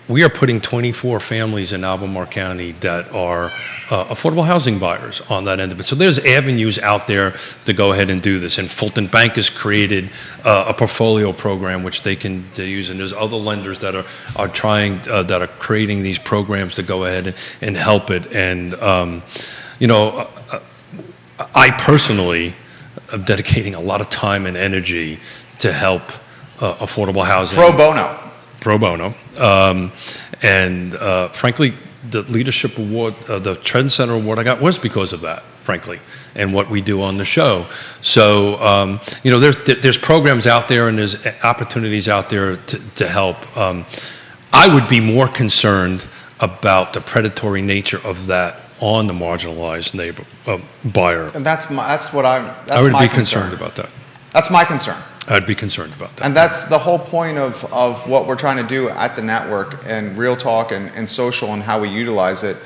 we are putting 24 families in Albemarle County that are affordable housing buyers on that end of it. So there's avenues out there to go ahead and do this. And Fulton Bank has created a portfolio program which they can use, and there's other lenders that are trying that are creating these programs to go ahead and help it. And you know, I personally am dedicating a lot of time and energy to help affordable housing. Pro bono. And frankly, the leadership award, the Trend Center award I got was because of that, frankly, and what we do on the show. So, you know, there's programs out there and there's opportunities out there to help. I would be more concerned about the predatory nature of that on the marginalized neighbor buyer. And that's what I'm. That's I would my be concerned about that. That's my concern. I'd be concerned about that. And that's the whole point of what we're trying to do at the network and Real Talk and social and how we utilize it,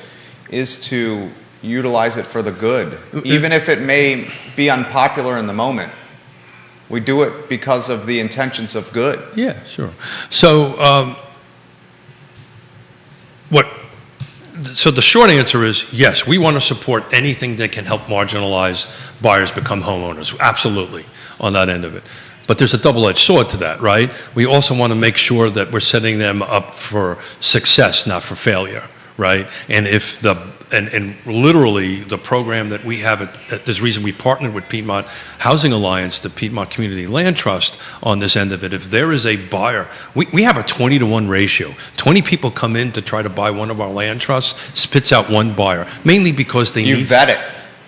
is to utilize it for the good. Even if it may be unpopular in the moment, we do it because of the intentions of good. Yeah, sure. So So the short answer is yes, we want to support anything that can help marginalized buyers become homeowners, absolutely, on that end of it. But there's a double-edged sword to that, right? We also want to make sure that we're setting them up for success, not for failure, right? And if and literally the program that we have, there's a reason we partnered with Piedmont Housing Alliance, the Piedmont Community Land Trust on this end of it. If there is a buyer, we have a 20-to-1 ratio. 20 people come in to try to buy one of our land trusts, spits out one buyer, mainly because they You need... vet it.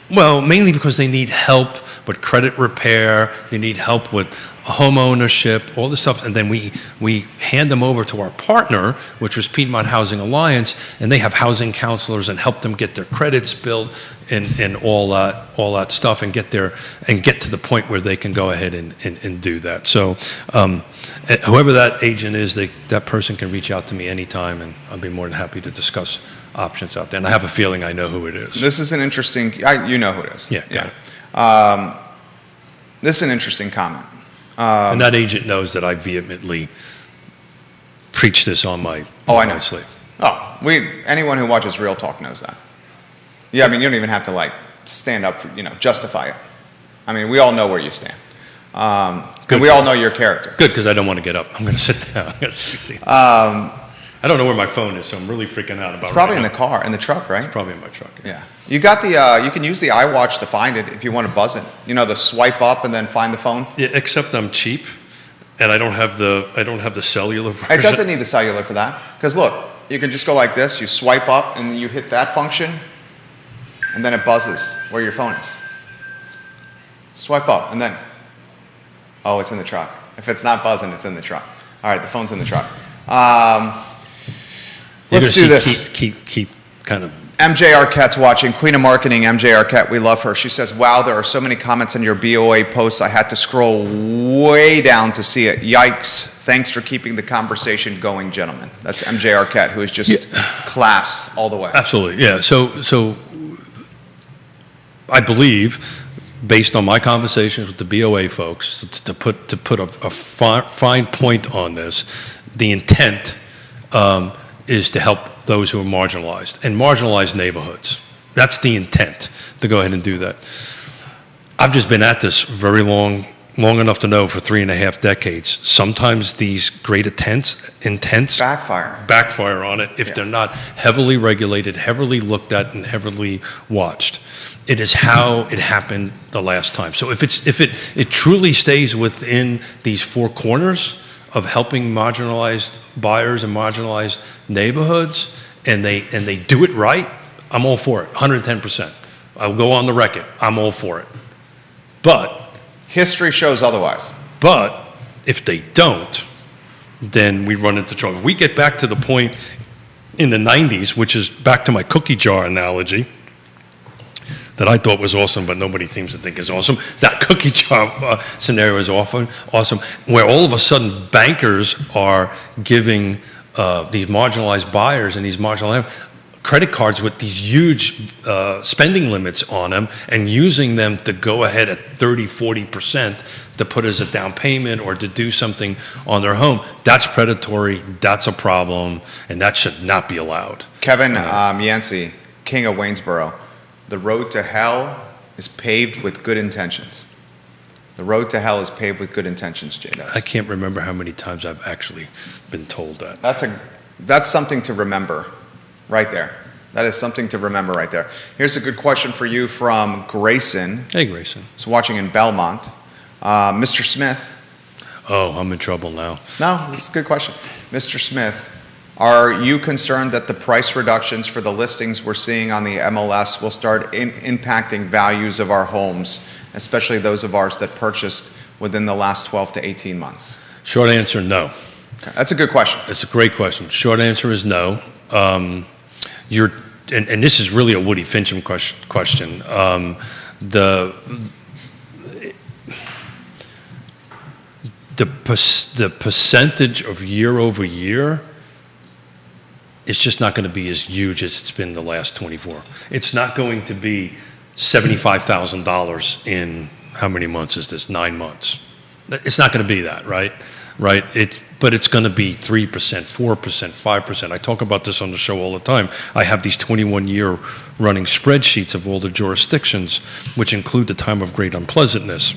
Well, mainly because they need help with credit repair, they need help with home ownership, all this stuff, and then we hand them over to our partner, which was Piedmont Housing Alliance, and they have housing counselors and help them get their credits built and all that stuff, and get to the point where they can go ahead and do that. So whoever that agent is, that person can reach out to me anytime, and I'll be more than happy to discuss options out there. And I have a feeling I know who it is. This is an interesting, you know who it is. Yeah, got it. This is an interesting comment. And that agent knows that I vehemently preach this on my I know. sleeve. Oh, anyone who watches Real Talk knows that. Yeah, I mean, you don't even have to stand up for, justify it. I mean, we all know where you stand. And we all know your character. Good, because I don't want to get up. I'm going to sit down. I'm gonna see. I don't know where my phone is, so I'm really freaking out about it. It's probably right in now. the car, in the truck, right? It's probably in my truck. Yeah. You got you can use the iWatch to find it if you want to buzz it. The swipe up and then find the phone. Yeah, except I'm cheap, and I don't have the cellular version. It doesn't need the cellular for that. Because look, you can just go like this, you swipe up and you hit that function, and then it buzzes where your phone is. Swipe up, and then, it's in the truck. If it's not buzzing, it's in the truck. All right, the phone's in the truck. Let's do this. Keith kind of. MJ Arquette's watching. Queen of Marketing, MJ Arquette, we love her. She says, wow, there are so many comments on your BOA posts. I had to scroll way down to see it. Yikes. Thanks for keeping the conversation going, gentlemen. That's MJ Arquette, who is just class all the way. Absolutely, yeah. So I believe, based on my conversations with the BOA folks, to put a fine point on this, the intent is to help those who are marginalized and marginalized neighborhoods. That's the intent, to go ahead and do that. I've just been at this very long enough to know for 3.5 decades. Sometimes these great intents backfire on it if they're not heavily regulated, heavily looked at, and heavily watched. It is how it happened the last time. So if it truly stays within these four corners of helping marginalized buyers and marginalized neighborhoods, and they do it right, I'm all for it, 110%. I'll go on the record, I'm all for it. But history shows otherwise. But if they don't, then we run into trouble. We get back to the point in the 90s, which is back to my cookie jar analogy, that I thought was awesome, but nobody seems to think is awesome. That cookie jar scenario is awesome, where all of a sudden bankers are giving these marginalized buyers and these marginalized credit cards with these huge spending limits on them and using them to go ahead at 30-40% to put as a down payment or to do something on their home. That's predatory, that's a problem, and that should not be allowed. Kevin Yancey, king of Waynesboro. The road to hell is paved with good intentions. The road to hell is paved with good intentions, J-Dubs. I can't remember how many times I've actually been told that. That's something to remember right there. That is something to remember right there. Here's a good question for you from Grayson. Hey, Grayson. He's watching in Belmont. Mr. Smith. Oh, I'm in trouble now. No, this is a good question. Mr. Smith, are you concerned that the price reductions for the listings we're seeing on the MLS will start impacting values of our homes, especially those of ours that purchased within the last 12 to 18 months? Short answer, no. Okay. That's a good question. It's a great question. Short answer is no. And this is really a Woody Fincham question. The percentage of year over year is just not going to be as huge as it's been the last 24. It's not going to be $75,000 in how many months is this? 9 months. It's not going to be that, right? Right? but it's going to be 3%, 4%, 5%. I talk about this on the show all the time. I have these 21-year running spreadsheets of all the jurisdictions, which include the time of great unpleasantness,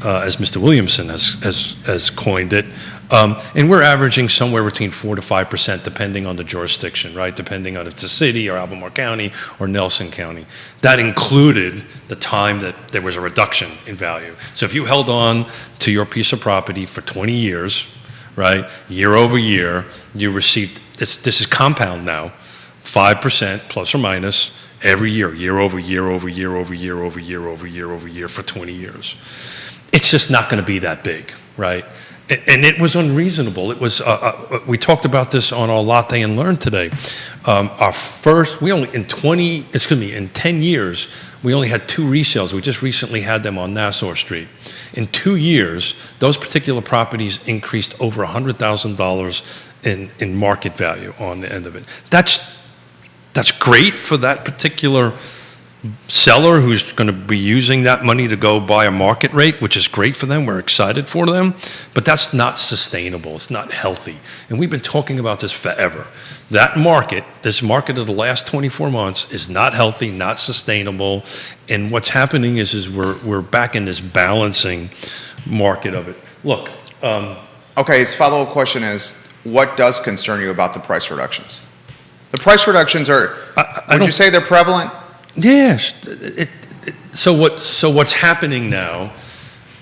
as Mr. Williamson has coined it. And we're averaging somewhere between 4 to 5%, depending on the jurisdiction, right? Depending on if it's a city or Albemarle County or Nelson County. That included the time that there was a reduction in value. So if you held on to your piece of property for 20 years, right, year over year, you received, this is compound now, 5% plus or minus every year, year over year over year over year over year over year over year for 20 years. It's just not going to be that big, right? And it was unreasonable. It was. We talked about this on our Latte and Learn today. In 10 years, we only had 2 resales. We just recently had them on Nassau Street. In 2 years, those particular properties increased over $100,000 in market value on the end of it. That's great for that particular seller who's going to be using that money to go buy a market rate, which is great for them. We're excited for them, but that's not sustainable. It's not healthy. And we've been talking about this forever. This market of the last 24 months is not healthy, not sustainable. And what's happening is we're back in this balancing market of it. Look. Okay, his follow-up question is, what does concern you about the price reductions? The price reductions are, would you say they're prevalent? Yes. So what's happening now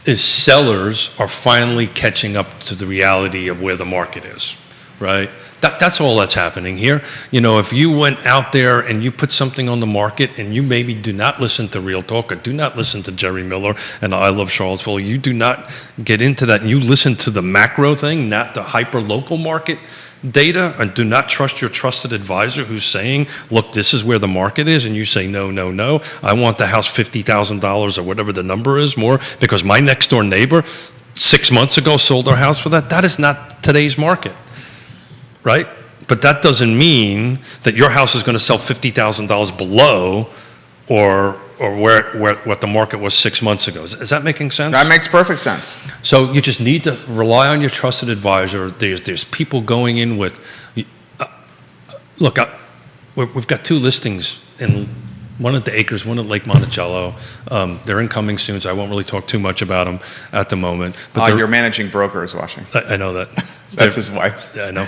is sellers are finally catching up to the reality of where the market is, right? That's all that's happening here. You know, if you went out there and you put something on the market and you maybe do not listen to Real Talk or do not listen to Jerry Miller and I Love Charlottesville, you do not get into that and you listen to the macro thing, not the hyper-local market data, and do not trust your trusted advisor who's saying, look, this is where the market is, and you say, no, I want the house $50,000 or whatever the number is more because my next door neighbor 6 months ago sold their house for that. That is not today's market, right? But that doesn't mean that your house is going to sell $50,000 below or what the market was 6 months ago. Is that making sense? That makes perfect sense. So you just need to rely on your trusted advisor. There's people going in with, look, we've got 2 listings, in one at the Acres, one at Lake Monticello. They're incoming soon, so I won't really talk too much about them at the moment. But your managing broker is watching. I know that. That's his wife. Yeah, I know.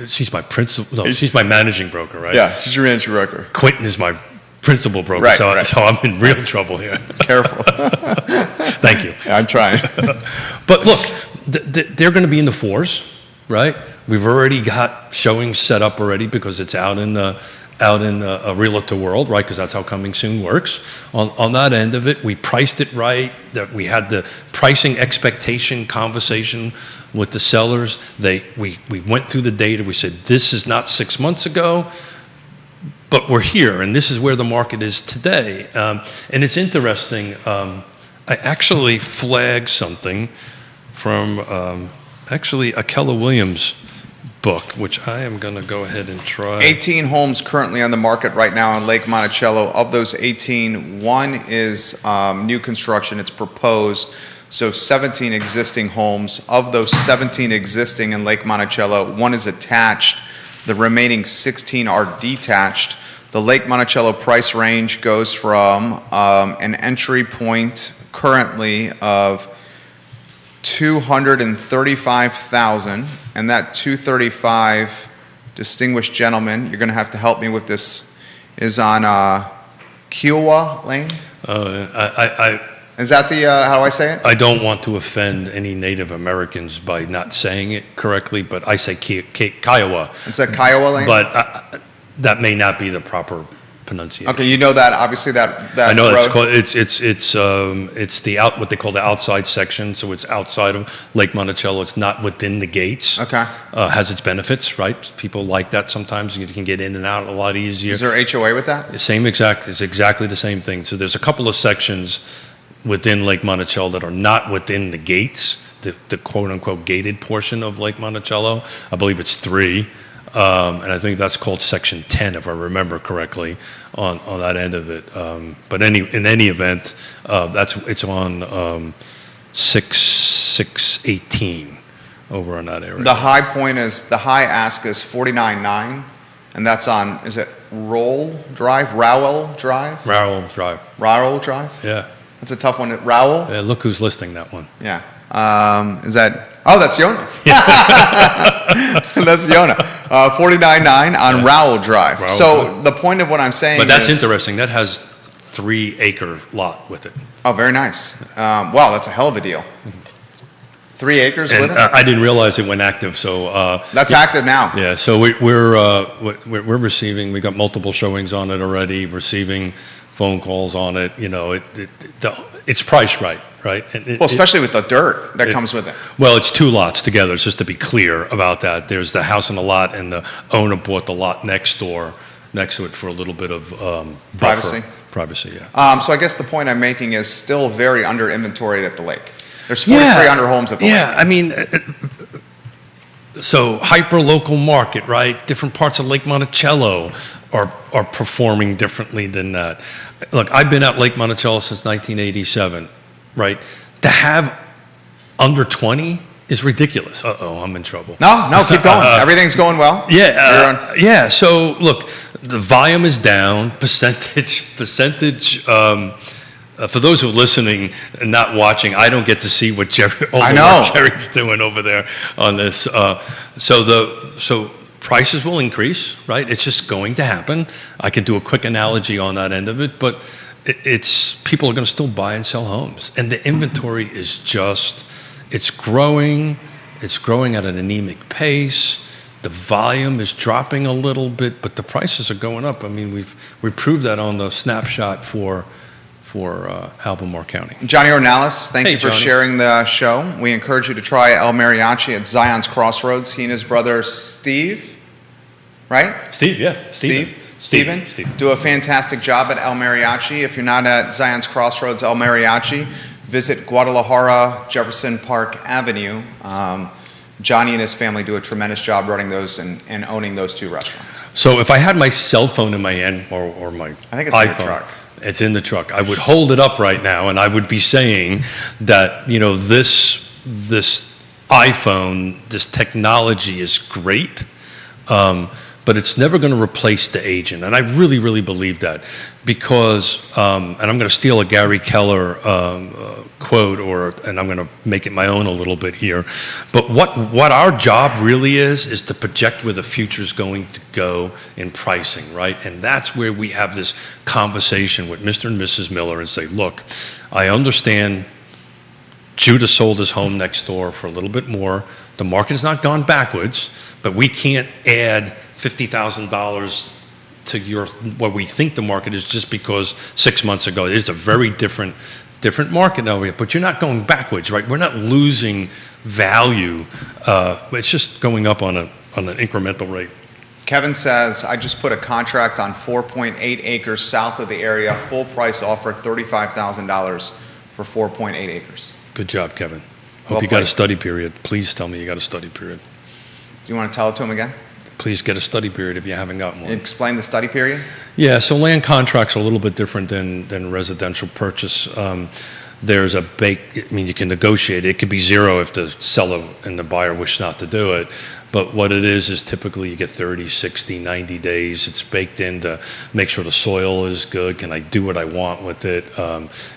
She's my principal. No, she's my managing broker, right? Yeah, she's your managing broker. Quentin is my principal broker, right, so I'm in real trouble here. Careful. Thank you. Yeah, I'm trying. But look, they're going to be in the 4s, right? We've already got showings set up already because it's out in a realtor world, right? Because that's how Coming Soon works. On that end of it, we priced it right. That we had the pricing expectation conversation with the sellers. We went through the data. We said this is not 6 months ago. But we're here, and this is where the market is today. And it's interesting. I actually flagged something from actually a Keller Williams book, which I am going to go ahead and try. 18 homes currently on the market right now on Lake Monticello. Of those 18, 1 is new construction. It's proposed. So 17 existing homes. Of those 17 existing in Lake Monticello, 1 is attached. The remaining 16 are detached. The Lake Monticello price range goes from an entry point currently of $235,000, and that 235, distinguished gentleman, you're going to have to help me with this, is on Kiowa Lane. Is that the how do I say it? I don't want to offend any Native Americans by not saying it correctly, but I say Kiowa. It's at Kiowa Lane. But that may not be the proper pronunciation. Okay, you know that obviously that I know road. It's the what they call the outside section, so it's outside of Lake Monticello. It's not within the gates. Okay. Has its benefits, right? People like that sometimes. You can get in and out a lot easier. Is there HOA with that? It's exactly the same thing. So there's a couple of sections within Lake Monticello that are not within the gates, the quote-unquote gated portion of Lake Monticello. I believe it's 3. And I think that's called Section 10, if I remember correctly, on that end of it. But in any event, it's on 618 over in that area. The high ask is 49.9, and that's on, is it Rowell Drive? Rowell Drive. Rowell Drive? Yeah. That's a tough one. Rowell? Yeah, look who's listing that one. Yeah. Is that, oh, that's Yona. That's Yona. 49.9 on Rowell Drive. Rowell So Drive. the point of what I'm saying But that's is, interesting. That has 3-acre lot with it. oh, very nice. Wow, that's a hell of a deal. 3 acres And with it? I didn't realize it went active, so. That's active now. Yeah, so we're receiving, we got multiple showings on it already, receiving phone calls on it, you know, it's priced right? Well, especially with the dirt that comes with it. Well, it's 2 lots together, just to be clear about that. There's the house on the lot, and the owner bought the lot next to it for a little bit of buffer. Privacy, yeah. So I guess the point I'm making is still very under inventoried at the lake. There's 4,300 homes at the lake. Yeah, I mean, so hyper-local market, right? Different parts of Lake Monticello are performing differently than that. Look, I've been at Lake Monticello since 1987, right? To have under 20 is ridiculous. Uh-oh, I'm in trouble. No, keep going. Everything's going well. Yeah, so look, the volume is down, percentage, for those who are listening and not watching, I don't get to see what Jerry's doing over there on this. So prices will increase, right? It's just going to happen. I can do a quick analogy on that end of it, but it's people are going to still buy and sell homes, and the inventory is it's growing at an anemic pace. The volume is dropping a little bit, but the prices are going up. I mean, we proved that on the snapshot for Albemarle County. Johnny Ornalis, thank you for Johnny. sharing the show. We encourage you to try El Mariachi at Zion's Crossroads. He and his brother Steve, right? Steven, do a fantastic job at El Mariachi. If you're not at Zion's Crossroads, El Mariachi, visit Guadalajara, Jefferson Park Avenue. Johnny and his family do a tremendous job running those and owning those 2 restaurants. So if I had my cell phone in my hand or my I think it's iPhone, in the truck. It's in the truck. I would hold it up right now, and I would be saying that, you know, this iPhone, this technology is great, but it's never going to replace the agent. And I really, really believe that because, and I'm going to steal a Gary Keller quote, and I'm going to make it my own a little bit here. But what our job really is to project where the future is going to go in pricing, right? And that's where we have this conversation with Mr. and Mrs. Miller and say, look, I understand Judah sold his home next door for a little bit more. The market has not gone backwards, but we can't add $50,000 to what we think the market is just because 6 months ago. It is a very different market now, but you're not going backwards, right? We're not losing value. It's just going up on an incremental rate. Kevin says, I just put a contract on 4.8 acres south of the area, full price offer, $35,000 for 4.8 acres. Good job, Kevin. Hope Well you got a played. study period. Please tell me you got a study period. Do you want to tell it to him again? Please get a study period if you haven't gotten one. Explain the study period. Yeah, so land contracts are a little bit different than residential purchase. There's you can negotiate. It could be 0 if the seller and the buyer wish not to do it. But what it is typically you get 30, 60, 90 days. It's baked in to make sure the soil is good. Can I do what I want with it?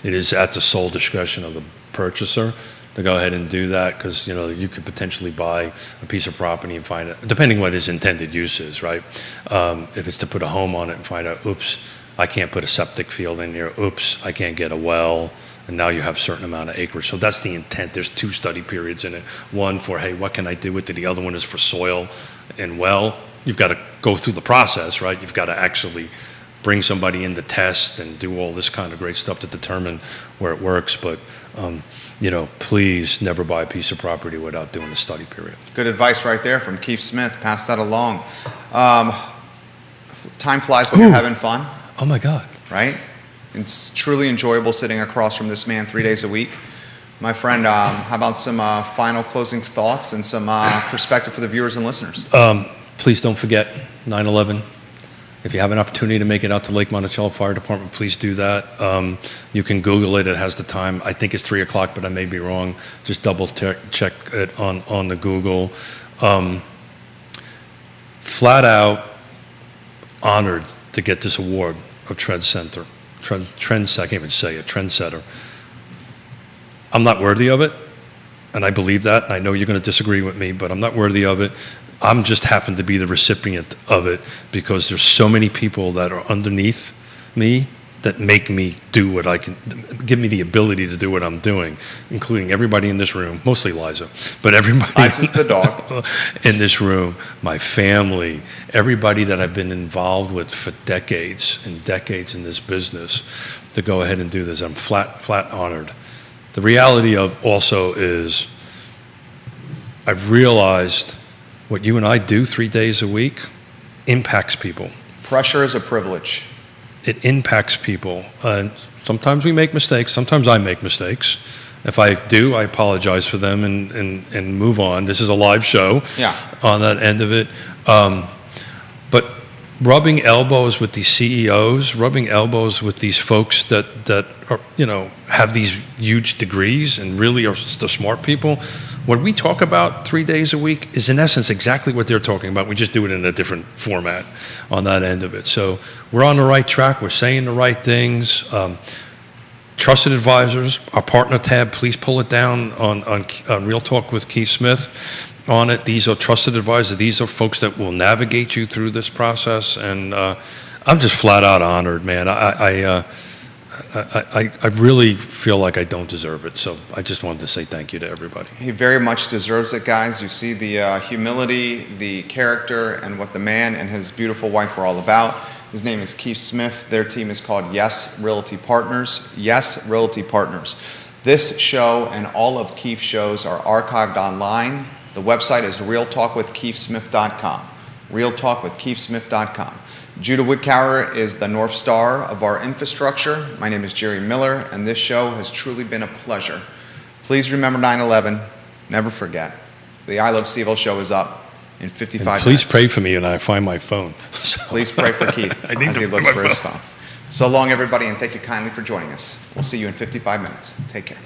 It is at the sole discretion of the purchaser to go ahead and do that because, you know, you could potentially buy a piece of property and find it, depending what his intended use is, right? If it's to put a home on it and find out, oops, I can't put a septic field in here. Oops, I can't get a well. And now you have a certain amount of acres. So that's the intent. There's 2 study periods in it. One for, hey, what can I do with it? The other one is for soil and well. You've got to go through the process, right? You've got to actually bring somebody in to test and do all this kind of great stuff to determine where it works. But, you know, please never buy a piece of property without doing a study period. Good advice right there from Keith Smith. Pass that along. Time flies when you're having fun, Oh, my God. right? It's truly enjoyable sitting across from this man 3 days a week. My friend, how about some final closing thoughts and some perspective for the viewers and listeners? Please don't forget 9/11. If you have an opportunity to make it out to Lake Monticello Fire Department, please do that. You can Google it. It has the time. I think it's 3 o'clock, but I may be wrong. Just double check it on the Google. Flat out honored to get this award of Trendsetter. I can't even say it, Trendsetter. I'm not worthy of it, and I believe that. And I know you're going to disagree with me, but I'm not worthy of it. I'm just happen to be the recipient of it because there's so many people that are underneath me that make me do what I can, give me the ability to do what I'm doing, including everybody in this room, mostly Liza, but everybody Liza's the dog. in this room, my family, everybody that I've been involved with for decades and decades in this business to go ahead and do this. I'm flat honored. The reality of also is I've realized what you and I do 3 days a week impacts people. Pressure is a privilege. It impacts people. And sometimes we make mistakes. Sometimes I make mistakes. If I do, I apologize for them and move on. This is a live show on that end of it. But rubbing elbows with these CEOs, rubbing elbows with these folks that are, have these huge degrees and really are the smart people. What we talk about 3 days a week is in essence exactly what they're talking about. We just do it in a different format on that end of it. So we're on the right track. We're saying the right things. Trusted advisors, our partner tab, please pull it down on Real Talk with Keith Smith on it. These are trusted advisors. These are folks that will navigate you through this process. And I'm just flat out honored, man. I really feel like I don't deserve it, so I just wanted to say thank you to everybody. He very much deserves it, guys. You see the humility, the character, and what the man and his beautiful wife are all about. His name is Keith Smith. Their team is called Yes Realty Partners. Yes Realty Partners. This show and all of Keith's shows are archived online. The website is realtalkwithkeithsmith.com. realtalkwithkeithsmith.com. Judah Woodcower is the North Star of our infrastructure. My name is Jerry Miller, and this show has truly been a pleasure. Please remember 9/11. Never forget. The I Love CVille show is up in 55 minutes. Please pray for me and I find my phone. Please pray for Keith as he looks for his phone. So long, everybody, and thank you kindly for joining us. We'll see you in 55 minutes. Take care.